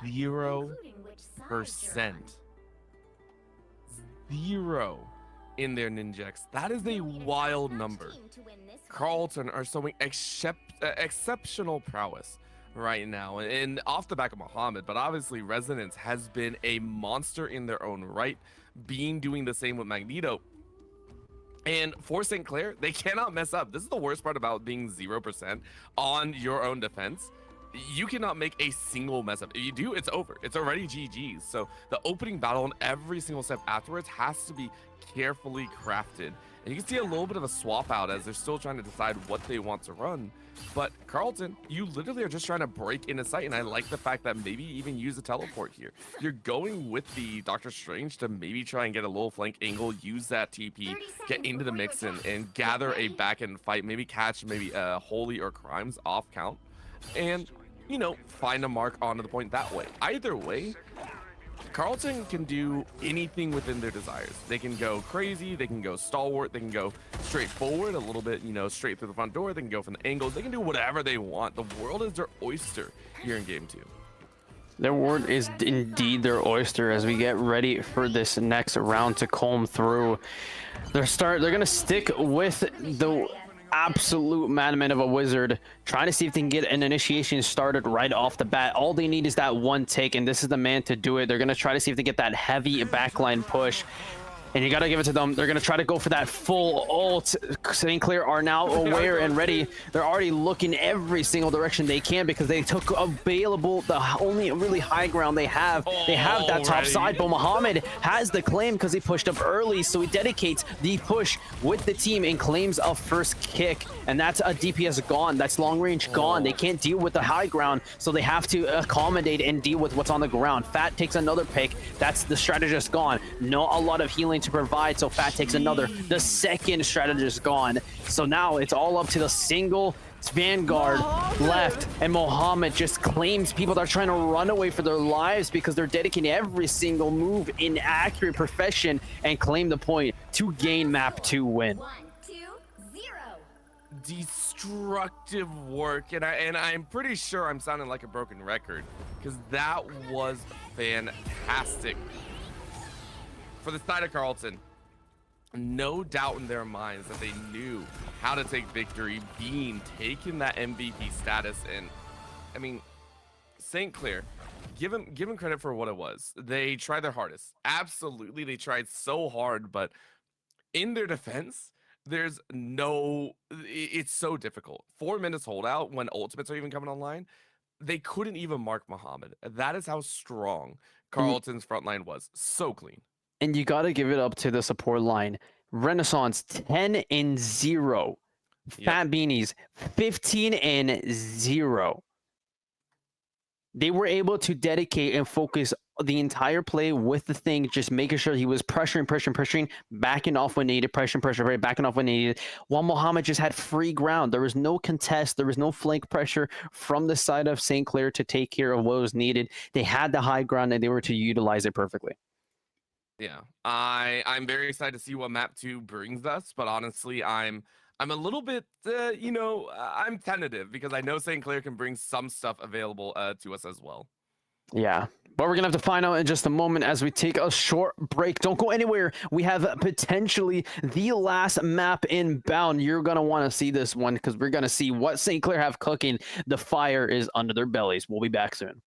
0%. 0 in their Ninjax. That is a wild number. Carlton are showing exceptional prowess right now, and off the back of Muhammad, but obviously Resonance has been a monster in their own right, Bean doing the same with Magneto. And for St. Clair, they cannot mess up. This is the worst part about being 0% on your own defense. You cannot make a single mess up. If you do, it's over. It's already GG's. So the opening battle and every single step afterwards has to be carefully crafted And you can see a little bit of a swap out as they're still trying to decide what they want to run. But Carlton, you literally are just trying to break into sight, and I like the fact that maybe even use a teleport here. You're going with the Doctor Strange to maybe try and get a little flank angle, use that TP, get into the mix and gather a back-end fight, maybe catch maybe Holy or Crimes off count, and, you know, find a mark onto the point that way. Either way, Carlton can do anything within their desires. They can go crazy, they can go stalwart, they can go straight forward, a little bit, you know, straight through the front door, they can go from the angles, they can do whatever they want. The world is their oyster here in game 2. Their world is indeed their oyster as we get ready for this next round to comb through. They're gonna stick with the absolute madman of a wizard, trying to see if they can get an initiation started right off the bat. All they need is that one take, and this is the man to do it. They're gonna try to see if they get that heavy backline push, and you gotta give it to them. They're gonna try to go for that full ult. St. Clair are now aware and ready. They're already looking every single direction they can because they took available the only really high ground they have. They have that top side, but Muhammad has the claim because he pushed up early, so he dedicates the push with the team and claims a first kick, and that's a DPS gone. That's long range gone. They can't deal with the high ground, so they have to accommodate and deal with what's on the ground. Fat takes another pick. That's the strategist gone. Not a lot of healing to provide, so Fat takes another. The second strategist gone, so now it's all up to the single vanguard left, and Mohammed just claims people that are trying to run away for their lives because they're dedicating every single move in accurate perfection and claim the point to gain map 2 win. 1, 2, 0. Destructive work, and I'm pretty sure I'm sounding like a broken record because that was fantastic. For the side of Carlton, no doubt in their minds that they knew how to take victory, being taken that MVP status. And I mean, St. Clair, give them credit for what it was. They tried their hardest. Absolutely, they tried so hard, but in their defense, it's so difficult. 4 minutes holdout when ultimates are even coming online. They couldn't even mark Muhammad. That is how strong Carlton's front line was. So clean. And you got to give it up to the support line. Renaissance 10-0. Fat Beanies 15-0. They were able to dedicate and focus the entire play with the thing, just making sure he was pressuring, backing off when needed, pressure, backing off when needed, while Muhammad just had free ground. There was no contest, there was no flank pressure from the side of St. Clair to take care of what was needed. They had the high ground and they were to utilize it perfectly. Yeah, I'm very excited to see what map 2 brings us, but honestly, I'm a little bit, you know, I'm tentative because I know St. Clair can bring some stuff available to us as well. Yeah, but we're gonna have to find out in just a moment as we take a short break. Don't go anywhere. We have potentially the last map inbound. You're gonna want to see this one because we're gonna see what St. Clair have cooking. The fire is under their bellies. We'll be back soon.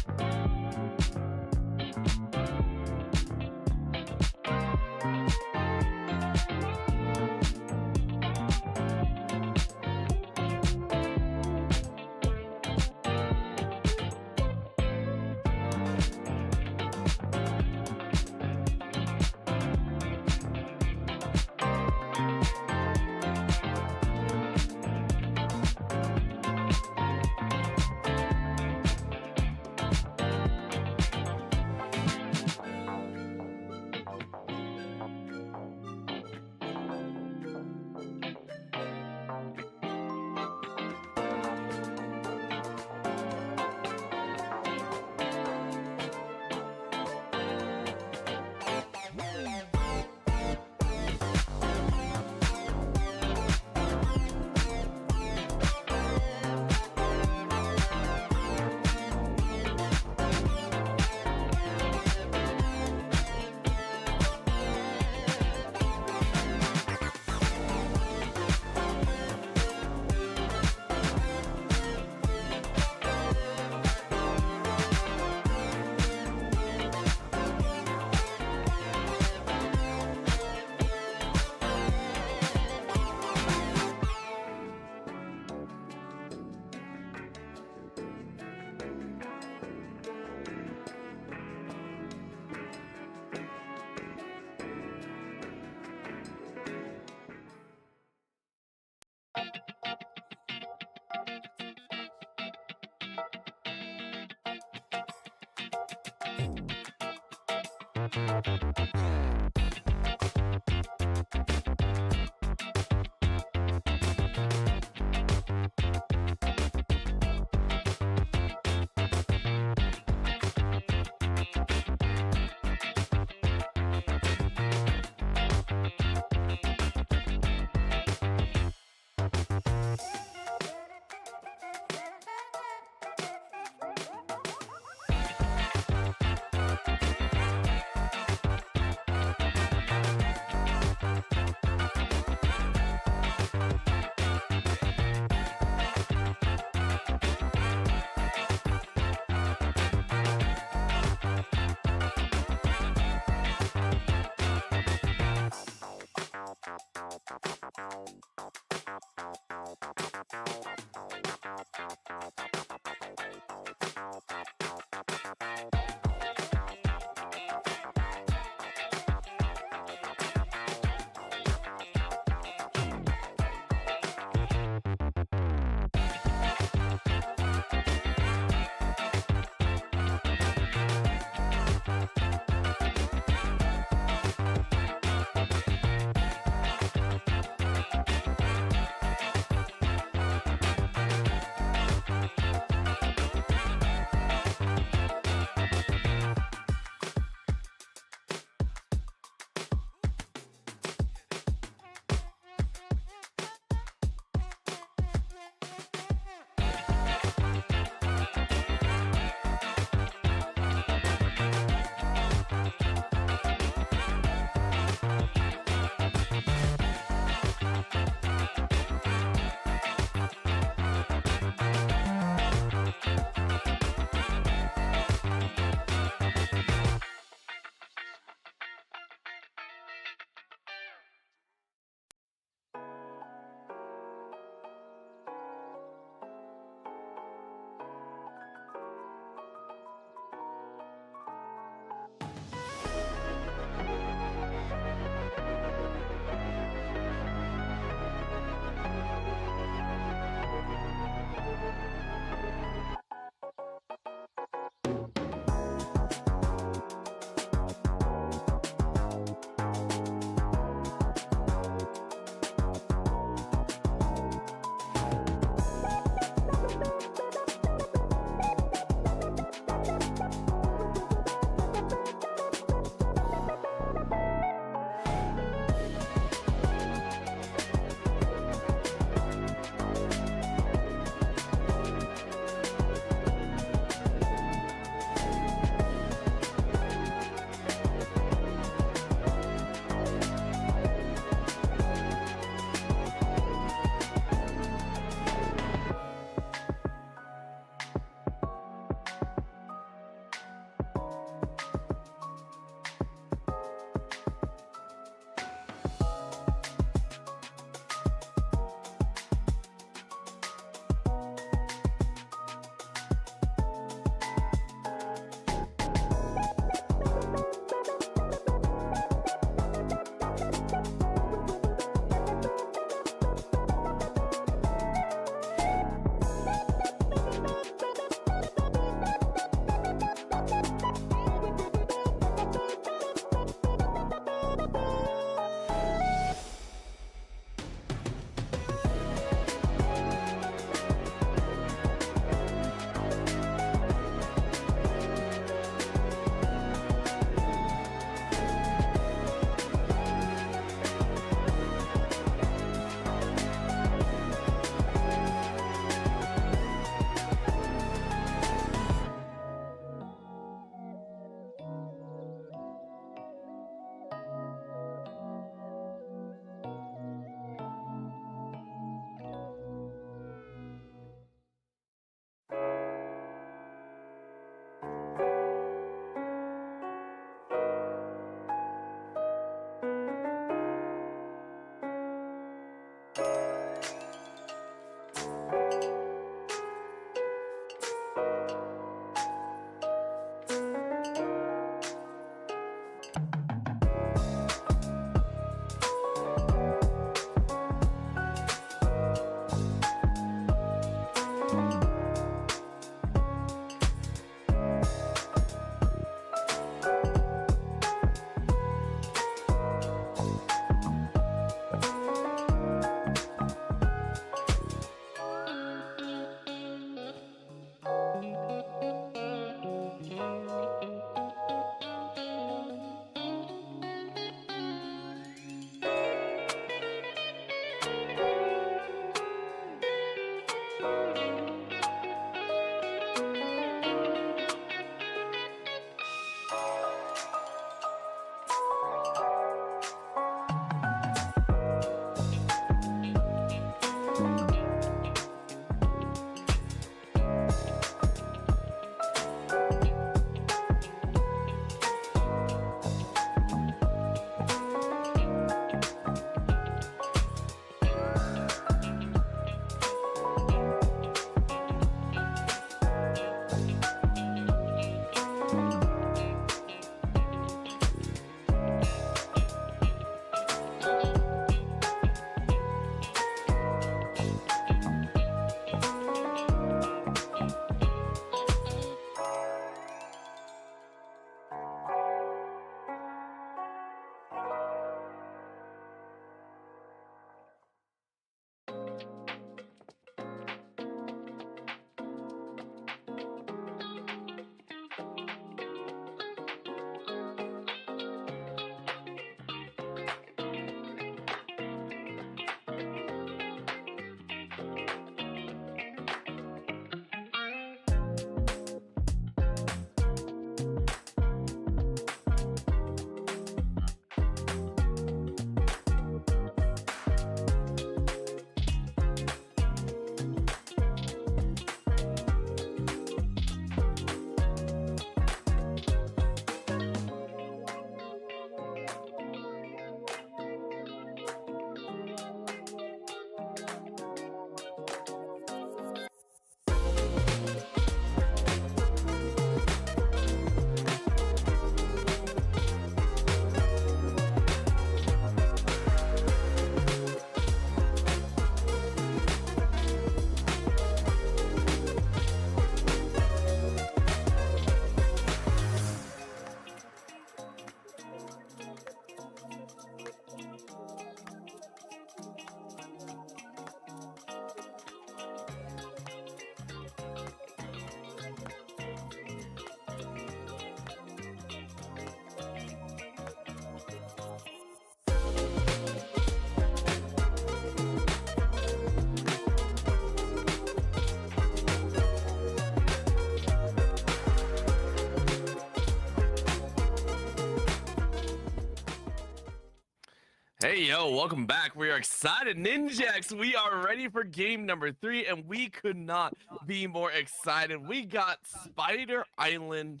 Hey, yo, welcome back. We are excited, Ninjax. We are ready for game number 3, and we could not be more excited. We got Spider Island,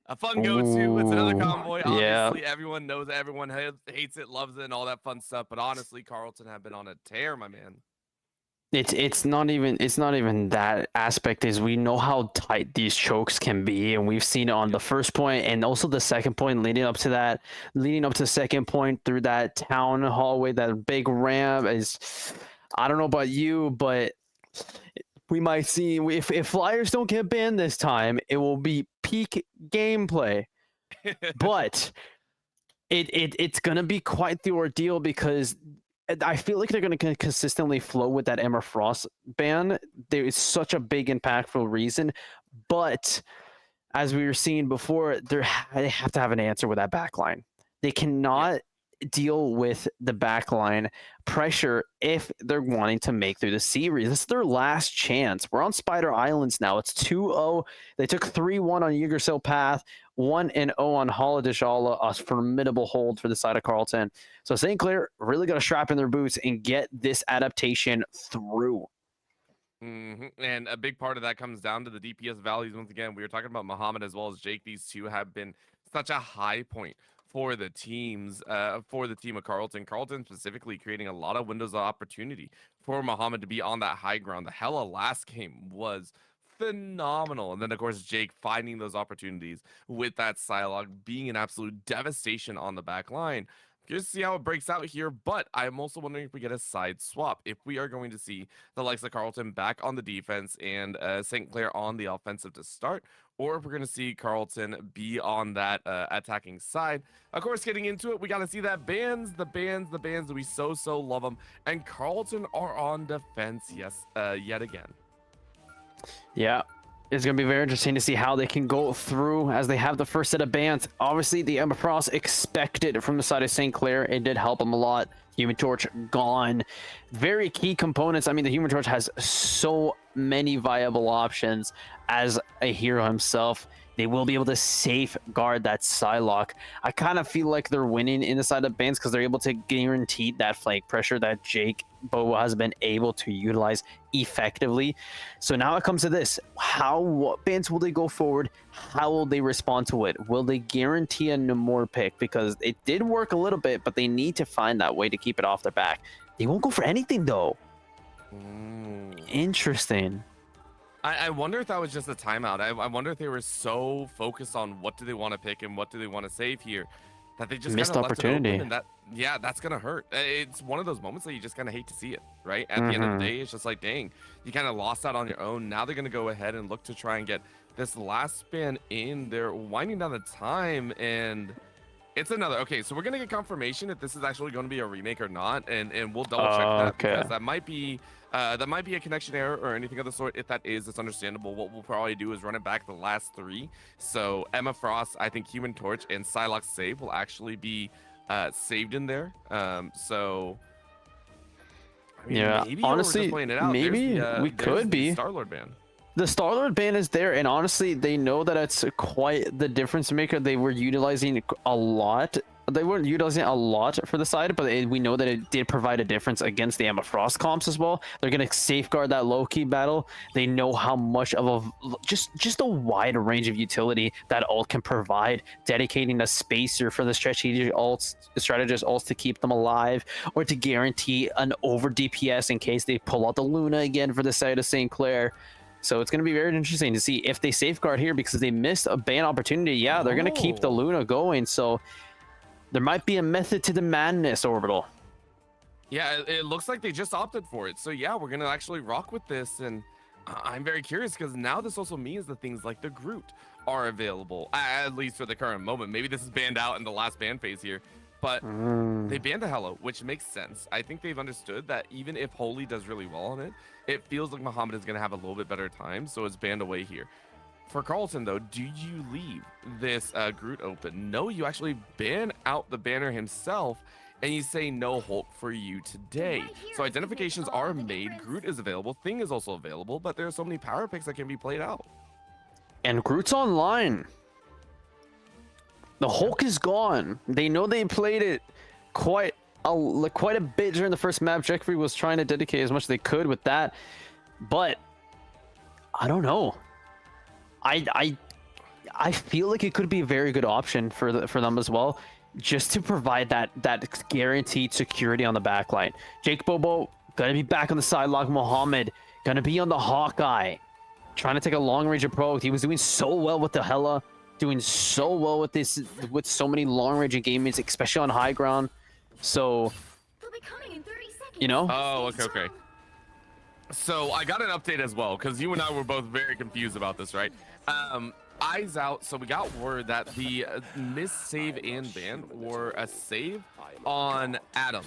a fun go-to. It's another Ooh, convoy. yeah. Obviously, everyone knows it, everyone hates it, loves it, and all that fun stuff. But honestly, Carlton have been on a tear, my man. It's not even that aspect is we know how tight these chokes can be, and we've seen it on the first point and also the second point leading up to that, leading up to the second point through that town hallway, that big ramp is, I don't know about you, but we might see if Flyers don't get banned this time, it will be peak gameplay. But it's gonna be quite the ordeal because I feel like they're gonna consistently flow with that Emma Frost ban. There is such a big impactful reason, but as we were seeing before, they have to have an answer with that backline. They Yep. cannot deal with the backline pressure if they're wanting to make through the series. This is their last chance. We're on Spider Islands now. It's 2-0. They took 3-1 on Yggdrasil Path, 1-0 on Holodishala, a formidable hold for the side of Carlton. So St. Clair really got to strap in their boots and get this adaptation through. And a big part of that comes down to the DPS values. Once again, we were talking about Muhammad as well as Jake. These two have been such a high point for the teams, for the team of Carlton. Carlton specifically creating a lot of windows of opportunity for Muhammad to be on that high ground. The Hella last game was phenomenal. And then, of course, Jake finding those opportunities with that Psylocke being an absolute devastation on the back line. Curious to see how it breaks out here, but I'm also wondering if we get a side swap. If we are going to see the likes of Carlton back on the defense and St. Clair on the offensive to start, or if we're going to see Carlton be on that attacking side. Of course, getting into it, we got to see that the bands. We so love them. And Carlton are on defense, yes, yet again. Yeah, it's going to be very interesting to see how they can go through as they have the first set of bans. Obviously, the Emma Frost expected from the side of St. Clair. It did help them a lot. Human Torch gone. Very key components. I mean, the Human Torch has so many viable options as a hero himself. They will be able to safeguard that Psylocke. I kind of feel like they're winning in the side of bans because they're able to guarantee that flank pressure that Jake Boa has been able to utilize effectively. So now it comes to this. What bans will they go forward? How will they respond to it? Will they guarantee a Namor pick? Because it did work a little bit, but they need to find that way to keep it off their back. They won't go for anything, though. Interesting. I wonder if that was just a timeout. I wonder if they were so focused on what do they want to pick and what do they want to save here that they just Missed kind of left it opportunity. open, and that's gonna hurt. It's one of those moments that you just kind of hate to see it, right? At the end of the day, it's just like, dang, you kind of lost out on your own. Now they're gonna go ahead and look to try and get this last spin in. They're winding down the time, and it's another. Okay, so we're gonna get confirmation if this is actually going to be a remake or not, and we'll double check that because that might be a connection error or anything of the sort. If that is, it's understandable. What we'll probably do is run it back the last 3. So Emma Frost, I think Human Torch, and Psylocke save will actually be saved in there. So I mean, Yeah, maybe honestly, maybe we could be. Star-Lord ban. The Star-Lord ban is there, and honestly, they know that it's quite the difference maker. They were utilizing a lot. They weren't utilizing a lot for the side, but we know that it did provide a difference against the Emma Frost comps as well. They're going to safeguard that low-key battle. They know how much of a just a wide range of utility that ult can provide, dedicating a spacer for the strategic strategist ults to keep them alive, or to guarantee an over DPS in case they pull out the Luna again for the side of St. Clair. So it's going to be very interesting to see if they safeguard here because they missed a ban opportunity. Yeah, they're going to keep the Luna going. So there might be a method to the madness, Orbital. Yeah, it looks like they just opted for it. So yeah, we're going to actually rock with this. And I'm very curious because now this also means that things like the Groot are available, at least for the current moment. Maybe this is banned out in the last ban phase here. But they banned the Hello, which makes sense. I think they've understood that even if Holy does really well on it, it feels like Muhammad is going to have a little bit better time, so it's banned away here. For Carlton, though, do you leave this Groot open? No, you actually ban out the banner himself, and you say no Hulk for you today. So identifications are made. Groot is available. Thing is also available, but there are so many power picks that can be played out. And Groot's online. The Hulk is gone. They know they played it quite quite a bit during the first map. Jeffrey was trying to dedicate as much as they could with that, but I don't know. I feel like it could be a very good option for them as well, just to provide that guaranteed security on the backline. Jake Bobo gonna be back on the side lock. Mohammed gonna be on the Hawkeye, trying to take a long range approach. He was doing so well with the Hella, doing so well with this, with so many long range engagements, especially on high ground. So, you know. Oh, okay. So I got an update as well, because you and I were both very confused about this, right? Eyes out. So we got word that the miss save and ban were a save on Adam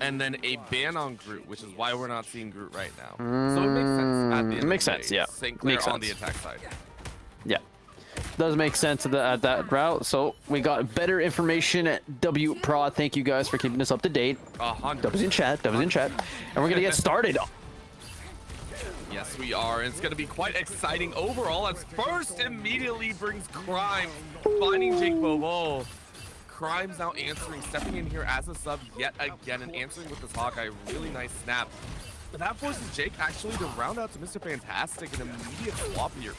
and then a ban on Groot, which is why we're not seeing Groot right now. So it makes sense at the end Makes of the sense, day. yeah. St. Clair Makes on the sense. attack side. Yeah, does make sense at that route. So we got better information at W Prod. Thank you guys for keeping us up to date. 100%. Dubs in chat, and we're gonna get started. Yes, we are. And it's going to be quite exciting overall, as first immediately brings Crime, finding Jake Bobo. Crime's now answering, stepping in here as a sub yet again, and answering with this Hawkeye. Really nice snap. But that forces Jake actually to round out to Mr. Fantastic, an immediate swap here.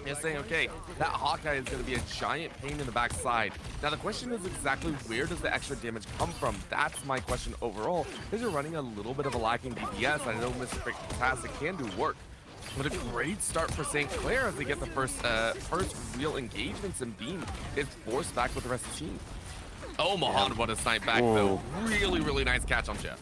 And saying, okay, that Hawkeye is going to be a giant pain in the backside. Now the question is exactly where does the extra damage come from? That's my question overall. Because you're running a little bit of a lacking DPS. I know Mr. Fantastic can do work. But a great start for St. Clair as they get the first real engagements, and Beam is forced back with the rest of the team. Oh, Mohammed, what a snipe back though. Really, really nice catch on Jeff.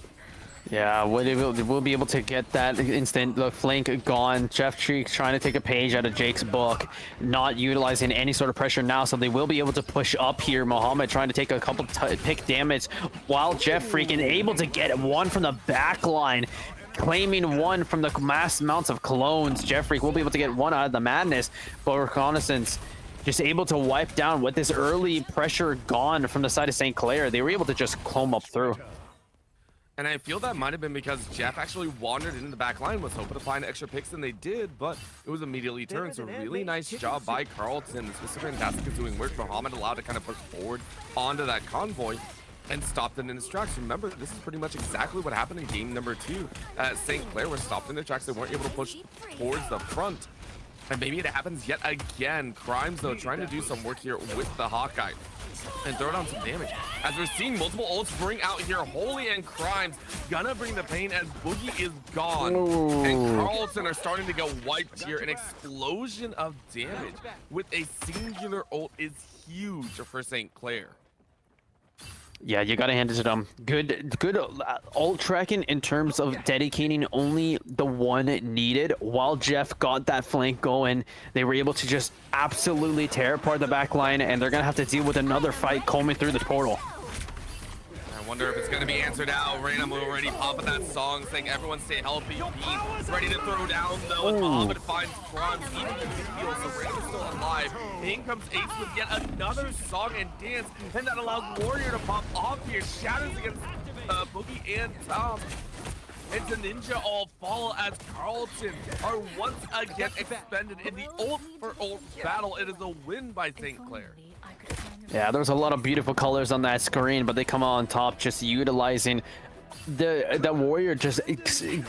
Yeah, we'll be able to get that instant the flank gone. Jeff Treek trying to take a page out of Jake's book, not utilizing any sort of pressure now, so they will be able to push up here. Mohammed trying to take a couple pick damage, while Jeff freaking able to get one from the back line, claiming one from the mass amounts of clones. Jeff Freak will be able to get one out of the madness, but Reconnaissance just able to wipe down with this early pressure gone from the side of St. Clair. They were able to just clone up through. And I feel that might have been because Jeff actually wandered into the back line, was hoping to find extra picks, and they did, but it was immediately turned. So really nice job by Carlton. Mr. Fantastic is doing work. Mohammed allowed to kind of push forward onto that convoy and stopped it in its tracks. Remember, this is pretty much exactly what happened in game number 2. St. Clair was stopped in their tracks. They weren't able to push towards the front. And maybe it happens yet again. Crimes, though, trying to do some work here with the Hawkeye and throw down some damage. As we're seeing multiple ults bring out here, Holy and Crimes gonna bring the pain as Boogie is gone. Ooh. And Carlton are starting to get wiped here. An explosion of damage with a singular ult is huge for St. Clair. Yeah, you gotta hand it to them. Good ult tracking in terms of dedicating only the one needed. While Jeff got that flank going, they were able to just absolutely tear apart the back line, and they're gonna have to deal with another fight combing through the portal. I wonder if it's going to be answered out. Random already popping that song, saying everyone stay healthy. Beam ready to throw down though, and Mohammed finds Crimes, even with the heal, so Random is still alive. In comes Ace with yet another song and dance, and that allows Warrior to pop off here. Shadows against Boogie and Tom. And the Ninja all fall as Carlton are once again expended in the ult for ult battle. It is a win by St. Clair. Yeah, there's a lot of beautiful colors on that screen, but they come out on top just utilizing the Warrior, just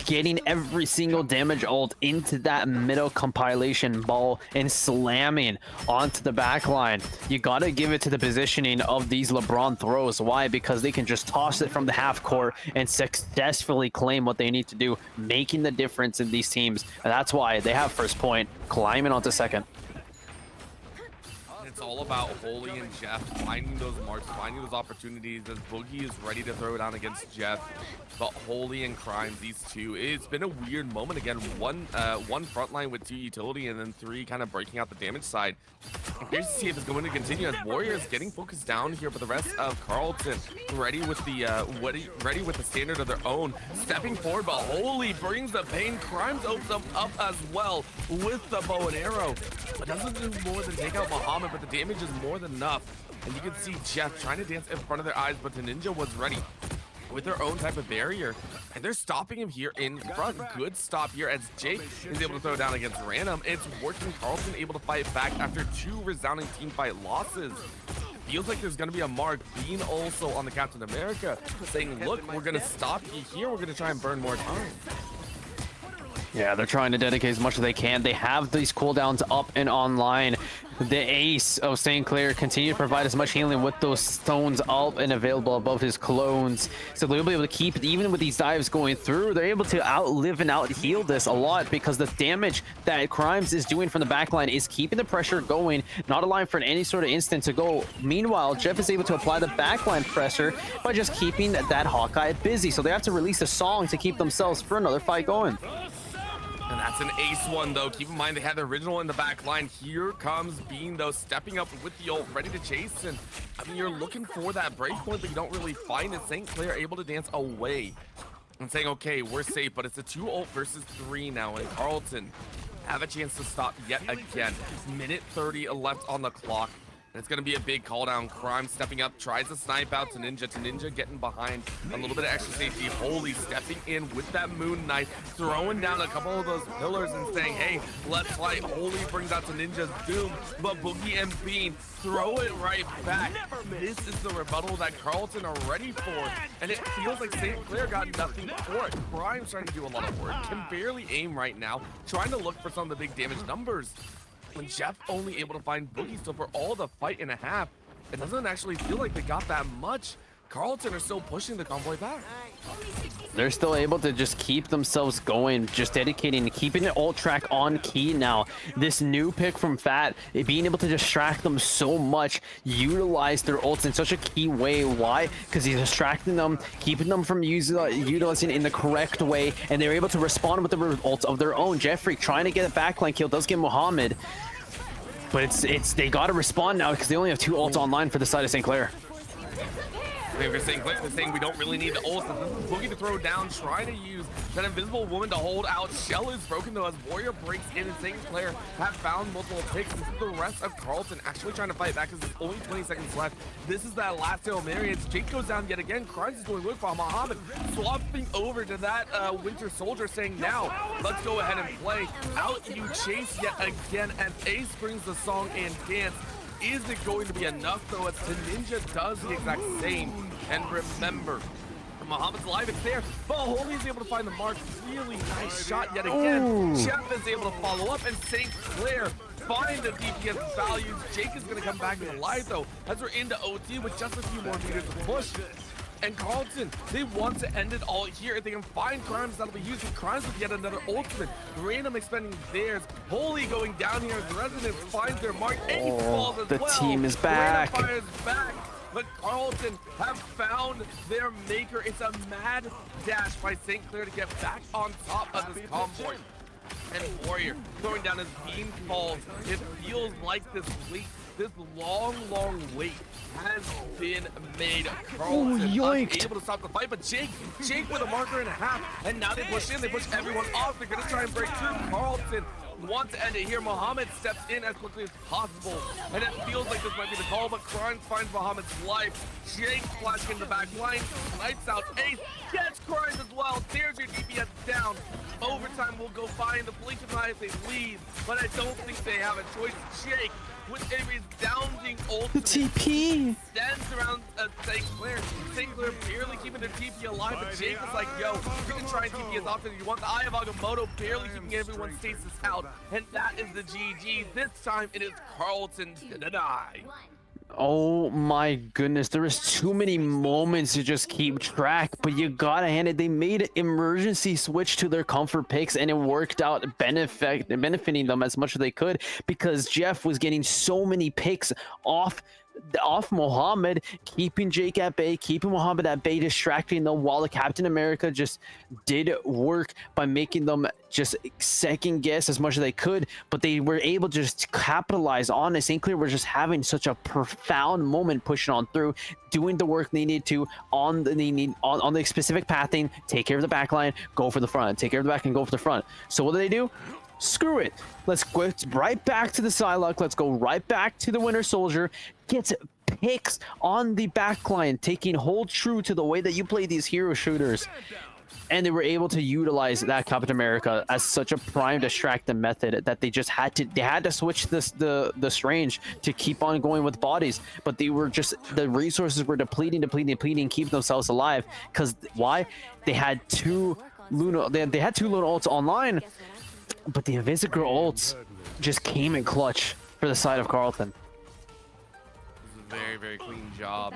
getting every single damage ult into that middle compilation ball and slamming onto the back line. You gotta give it to the positioning of these LeBron throws. Why? Because they can just toss it from the half court and successfully claim what they need to do, making the difference in these teams. And that's why they have first point, climbing onto second. It's all about Holy and Jeff finding those marks, finding those opportunities as Boogie is ready to throw it down against Jeff. But Holy and Crimes, these two, it's been a weird moment again. One front line with 2 utility and then 3 kind of breaking out the damage side. I'm curious to see if it's going to continue as Warriors getting focused down here, but the rest of Carlton ready with the standard of their own, stepping forward. But Holy brings the pain. Crimes opens them up as well with the bow and arrow, but doesn't do more than take out Mohammed. But the damage is more than enough, and you can see Jeff trying to dance in front of their eyes, but the Ninja was ready with their own type of barrier, and they're stopping him here in front. Good stop here as Jake is able to throw down against Random. It's working. Carlton able to fight back after 2 resounding team fight losses. feels like there's going to be a mark being also on the Captain America saying, look, we're going to stop you here. We're going to try and burn more time. Yeah, they're trying to dedicate as much as they can. They have these cooldowns up and online. The ace of St. Clair continue to provide as much healing with those stones up and available above his clones. So they'll be able to keep, even with these dives going through, they're able to outlive and out-heal this a lot because the damage that Crimes is doing from the backline is keeping the pressure going, not allowing for any sort of instant to go. Meanwhile, Jeff is able to apply the backline pressure by just keeping that Hawkeye busy. So they have to release a song to keep themselves for another fight going. And that's an ace one, though. Keep in mind they had the original in the back line. Here comes Bean, though, stepping up with the ult, ready to chase. And, I mean, you're looking for that breakpoint, but you don't really find it. St. Clair able to dance away and saying, okay, we're safe. But it's a 2 ult versus 3 now. And Carlton have a chance to stop yet again. Minute 30 left on the clock. And it's going to be a big call down. Crime stepping up, tries to snipe out to Ninja getting behind. A little bit of extra safety. Holy stepping in with that Moon Knight, throwing down a couple of those pillars and saying, hey, let's fight. Holy brings out to Ninja's doom, but Boogie and Bean throw it right back. This is the rebuttal that Carlton are ready for, and it feels like St. Clair got nothing for it. Crime's trying to do a lot of work, can barely aim right now, trying to look for some of the big damage numbers. When Jeff only able to find Boogie, so for all the fight and a half, it doesn't actually feel like they got that much. Carlton are still pushing the convoy back. They're still able to just keep themselves going, just dedicating, keeping the ult track on key now. This new pick from Fat, being able to distract them so much, utilize their ults in such a key way. Why? Because he's distracting them, keeping them from utilizing it in the correct way, and they're able to respond with the ults of their own. Jeffrey trying to get a backline kill, does get Muhammad, but they got to respond now because they only have 2 ults online for the side of St. Clair. They're saying we don't really need the ult. Boogie to throw down, trying to use that invisible woman to hold out. Shell is broken though as Warrior breaks in, and St. Clair have found multiple picks. This is the rest of Carlton actually trying to fight back because there's only 20 seconds left. This is that last Hail Mary. It's Jake goes down yet again. Crimes is going with Muhammad, swapping over to that Winter Soldier, saying now let's go ahead and play. Out you chase yet again, and Ace brings the song and dance. Is it going to be enough, though, as Ninja does the exact same? And remember, Muhammad's alive, it's there, but Holy is able to find the mark. Really nice shot yet again. Ooh. Jeff is able to follow up, and St. Clair find the DPS values. Jake is going to come back alive, though, as we're into OT with just a few more meters to push. And Carlton, they want to end it all here. If they can find Crimes, that'll be using Crimes with yet another ultimate. Random expending theirs. Holy going down here as Resonance finds their mark. Ace falls as the well. team is back. Random fires back. But Carlton have found their maker. It's a mad dash by St. Clair to get back on top of this convoy. And Warrior throwing down his beam falls. It feels like this long wait has been made. Carlton unable to stop the fight, but Jake with a marker and a half, and now they push in, they push everyone off. They're gonna try and break through. Carlton wants to end it here. Muhammad steps in as quickly as possible, and it feels like this might be the call, but Crimes finds Muhammad's life. Jake flashing in the back line, snipes out Ace, gets Crimes as well. There's your DPS down. Overtime will go find the blink of an eye as they leave, but I don't think they have a choice. Jake with a resounding ultimate. The TP stands around St. Clair. St. Clair barely keeping their TP alive, but Jake is like, yo, you can try and TP as often as you want. The Eye of Agamotto barely keeping everyone's stasis out, and that is the GG. This time it is Carlton to deny. Oh my goodness, there is too many moments to just keep track, but you gotta hand it, they made an emergency switch to their comfort picks, and it worked out benefiting them as much as they could, because Jeff was getting so many picks off Muhammad, keeping Jake at bay, keeping Muhammad at bay, distracting them, while the Captain America just did work by making them just second guess as much as they could, but they were able to just capitalize on it. St. Clair were just having such a profound moment, pushing on through, doing the work they need to on the specific pathing, take care of the backline, go for the front, take care of the back and go for the front. So what do? Screw it. Let's go right back to the Psylocke. Let's go right back to the Winter Soldier. Gets picks on the backline, taking hold true to the way that you play these hero shooters. and they were able to utilize that Captain America as such a prime distracting method that they just had to switch the Strange to keep on going with bodies, but they were just, the resources were depleting, keep themselves alive. Because why? They had two Luna ults online, but the Invisigirl ults just came in clutch for the side of Carlton. Very, very clean job,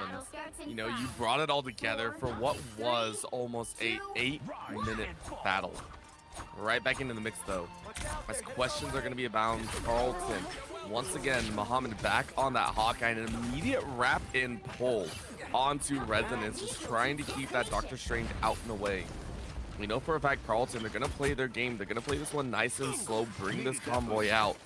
and you brought it all together for what was almost a 8-minute battle. Right back into the mix though, as questions are going to be about Carlton. Once again, Muhammad back on that Hawkeye, and an immediate wrap in pull onto Resonance, just trying to keep that Doctor Strange out and away. We know for a fact Carlton, they're going to play their game. They're going to play this one nice and slow, bring this convoy out.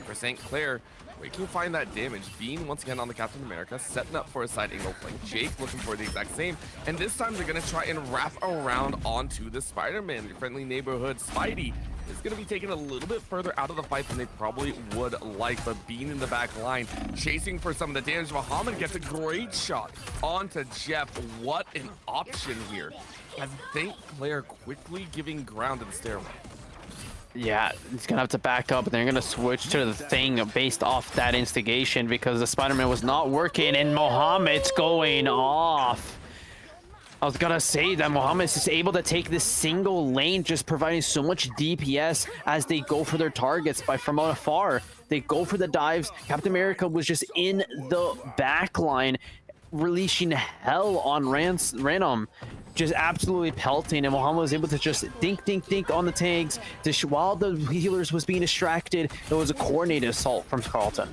For St. Clair, we can find that damage. Bean once again on the Captain America, setting up for a side angle flank. Jake looking for the exact same, and this time they're going to try and wrap around onto the Spider-Man. Your friendly neighborhood Spidey is going to be taken a little bit further out of the fight than they probably would like, but Bean in the back line, chasing for some of the damage. Muhammad gets a great shot onto Jeff. What an option here, as St. Clair quickly giving ground to the stairway. Yeah, he's gonna have to back up, and they're gonna switch to the thing based off that instigation, because the Spider-Man was not working and Mohammed's going off. I was gonna say that Mohammed is able to take this single lane, just providing so much DPS as they go for their targets from afar. They go for the dives. Captain America was just in the back line, releasing hell on Random, just absolutely pelting, and Muhammad was able to just dink on the tanks. While the healers was being distracted, it was a coordinated assault from Carlton.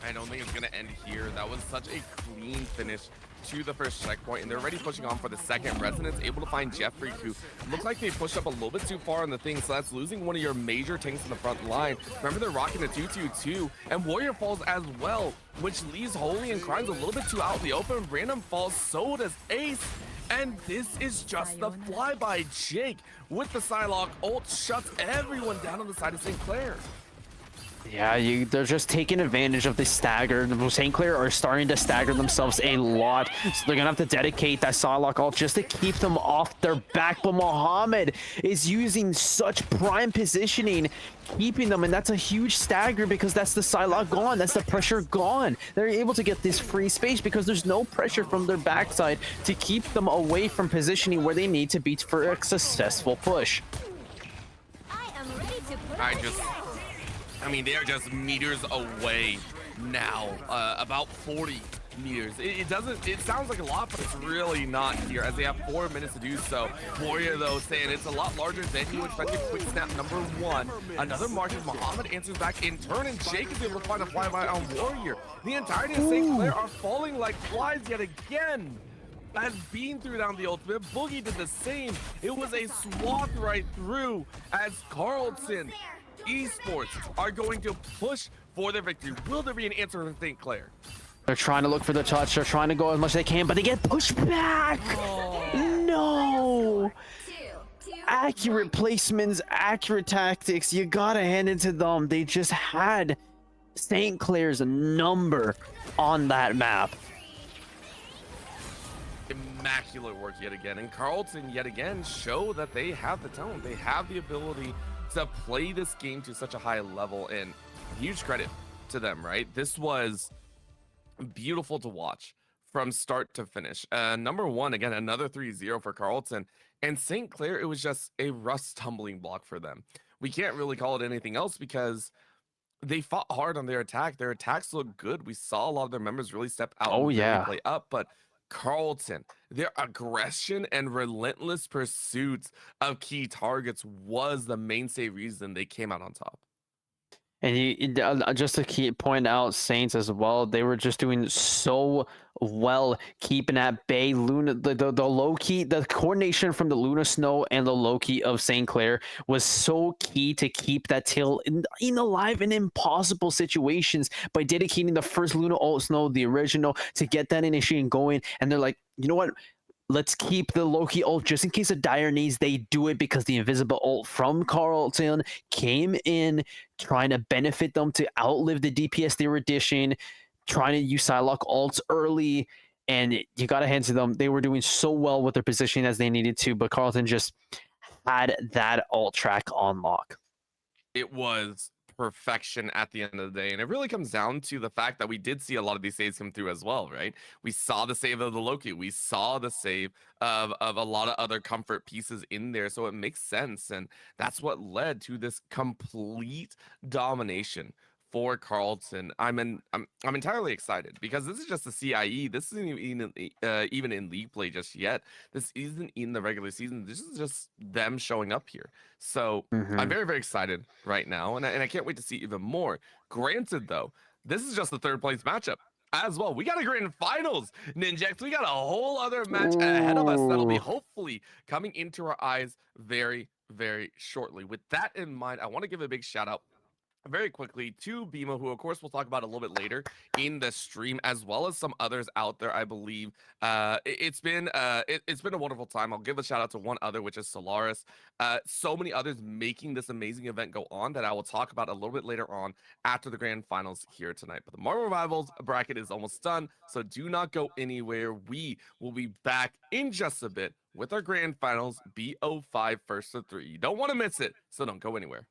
I don't think it's going to end here. That was such a clean finish to the first checkpoint, and they're already pushing on for the second. Resonance able to find Jeffrey, who looks like they pushed up a little bit too far on the thing, so that's losing one of your major tanks in the front line. Remember, they're rocking the 2-2-2, and Warrior falls as well, which leaves Holy and Crimes a little bit too out in the open. Random falls, so does Ace. And this is just the flyby. Jake with the Psylocke ult shuts everyone down on the side of St. Clair. Yeah, they're just taking advantage of the stagger. St. Clair are starting to stagger themselves a lot, so they're gonna have to dedicate that Psylocke ult just to keep them off their back. But Muhammad is using such prime positioning, keeping them, and that's a huge stagger, because that's the Psylocke gone, that's the pressure gone. They're able to get this free space because there's no pressure from their backside to keep them away from positioning where they need to be for a successful push. I mean, they're just meters away now, about 40 meters. It sounds like a lot, but it's really not here, as they have 4 minutes to do so. Warrior, though, saying it's a lot larger than you expected. Quick snap number 1. Another Marcus. Muhammad answers back in turn, and Jake is able to find a flyby on Warrior. The entirety of St. Clair are falling like flies yet again. As Bean threw down the ultimate, Boogie did the same. It was a swath right through, as Carlton Esports are going to push for their victory. Will there be an answer from St. Clair? They're trying to look for the touch. They're trying to go as much as they can, but they get pushed back. No. Accurate placements, accurate tactics. You gotta hand it to them. They just had St. Clair's number on that map. Immaculate work yet again, and Carlton yet again show that they have the talent. They have the ability to play this game to such a high level, and huge credit to them, right? This was beautiful to watch from start to finish. Number 1, again, another 3-0 for Carlton, and St. Clair, it was just a rust tumbling block for them. We can't really call it anything else, because they fought hard on their attack. Their attacks looked good. We saw a lot of their members really step out and really play up, but Carlton, their aggression and relentless pursuits of key targets was the mainstay reason they came out on top. And just to point out Saints as well, they were just doing so well keeping at bay Luna. The low key, the coordination from the Luna Snow and the low key of St. Clair was so key to keep that tail in alive in impossible situations by dedicating the first Luna ult Snow, the original, to get that initiation going. And they're like, you know what? Let's keep the Loki ult just in case of dire needs. They do it because the invisible ult from Carlton came in, trying to benefit them to outlive the DPS they were dishing, trying to use Psylocke ults early. and you got to hand to them. They were doing so well with their positioning as they needed to, but Carlton just had that alt track on lock. It was perfection at the end of the day. And it really comes down to the fact that we did see a lot of these saves come through as well, right? We saw the save of the Loki. We saw the save of a lot of other comfort pieces in there. So it makes sense. And that's what led to this complete domination for Carlton. I'm entirely excited because this is just the CIE. This isn't even in league play just yet. This isn't in the regular season. This is just them showing up here. So I'm Hmm. very, very excited right now, and I can't wait to see even more. Granted, though, this is just the third place matchup as well. We got a grand finals, Ninjax. We got a whole other match ahead of us that'll be Ooh. hopefully coming into our eyes very, very shortly. With that in mind, I want to give a big shout out very quickly to Bima, who of course we'll talk about a little bit later in the stream, as well as some others out there. I believe it's been it's been a wonderful time. I'll give a shout out to one other, which is Solaris. So many others making this amazing event go on that I will talk about a little bit later on after the grand finals here tonight. But the Marvel Rivals bracket is almost done, so do not go anywhere. We will be back in just a bit with our grand finals BO5 first to three. You don't want to miss it, so don't go anywhere.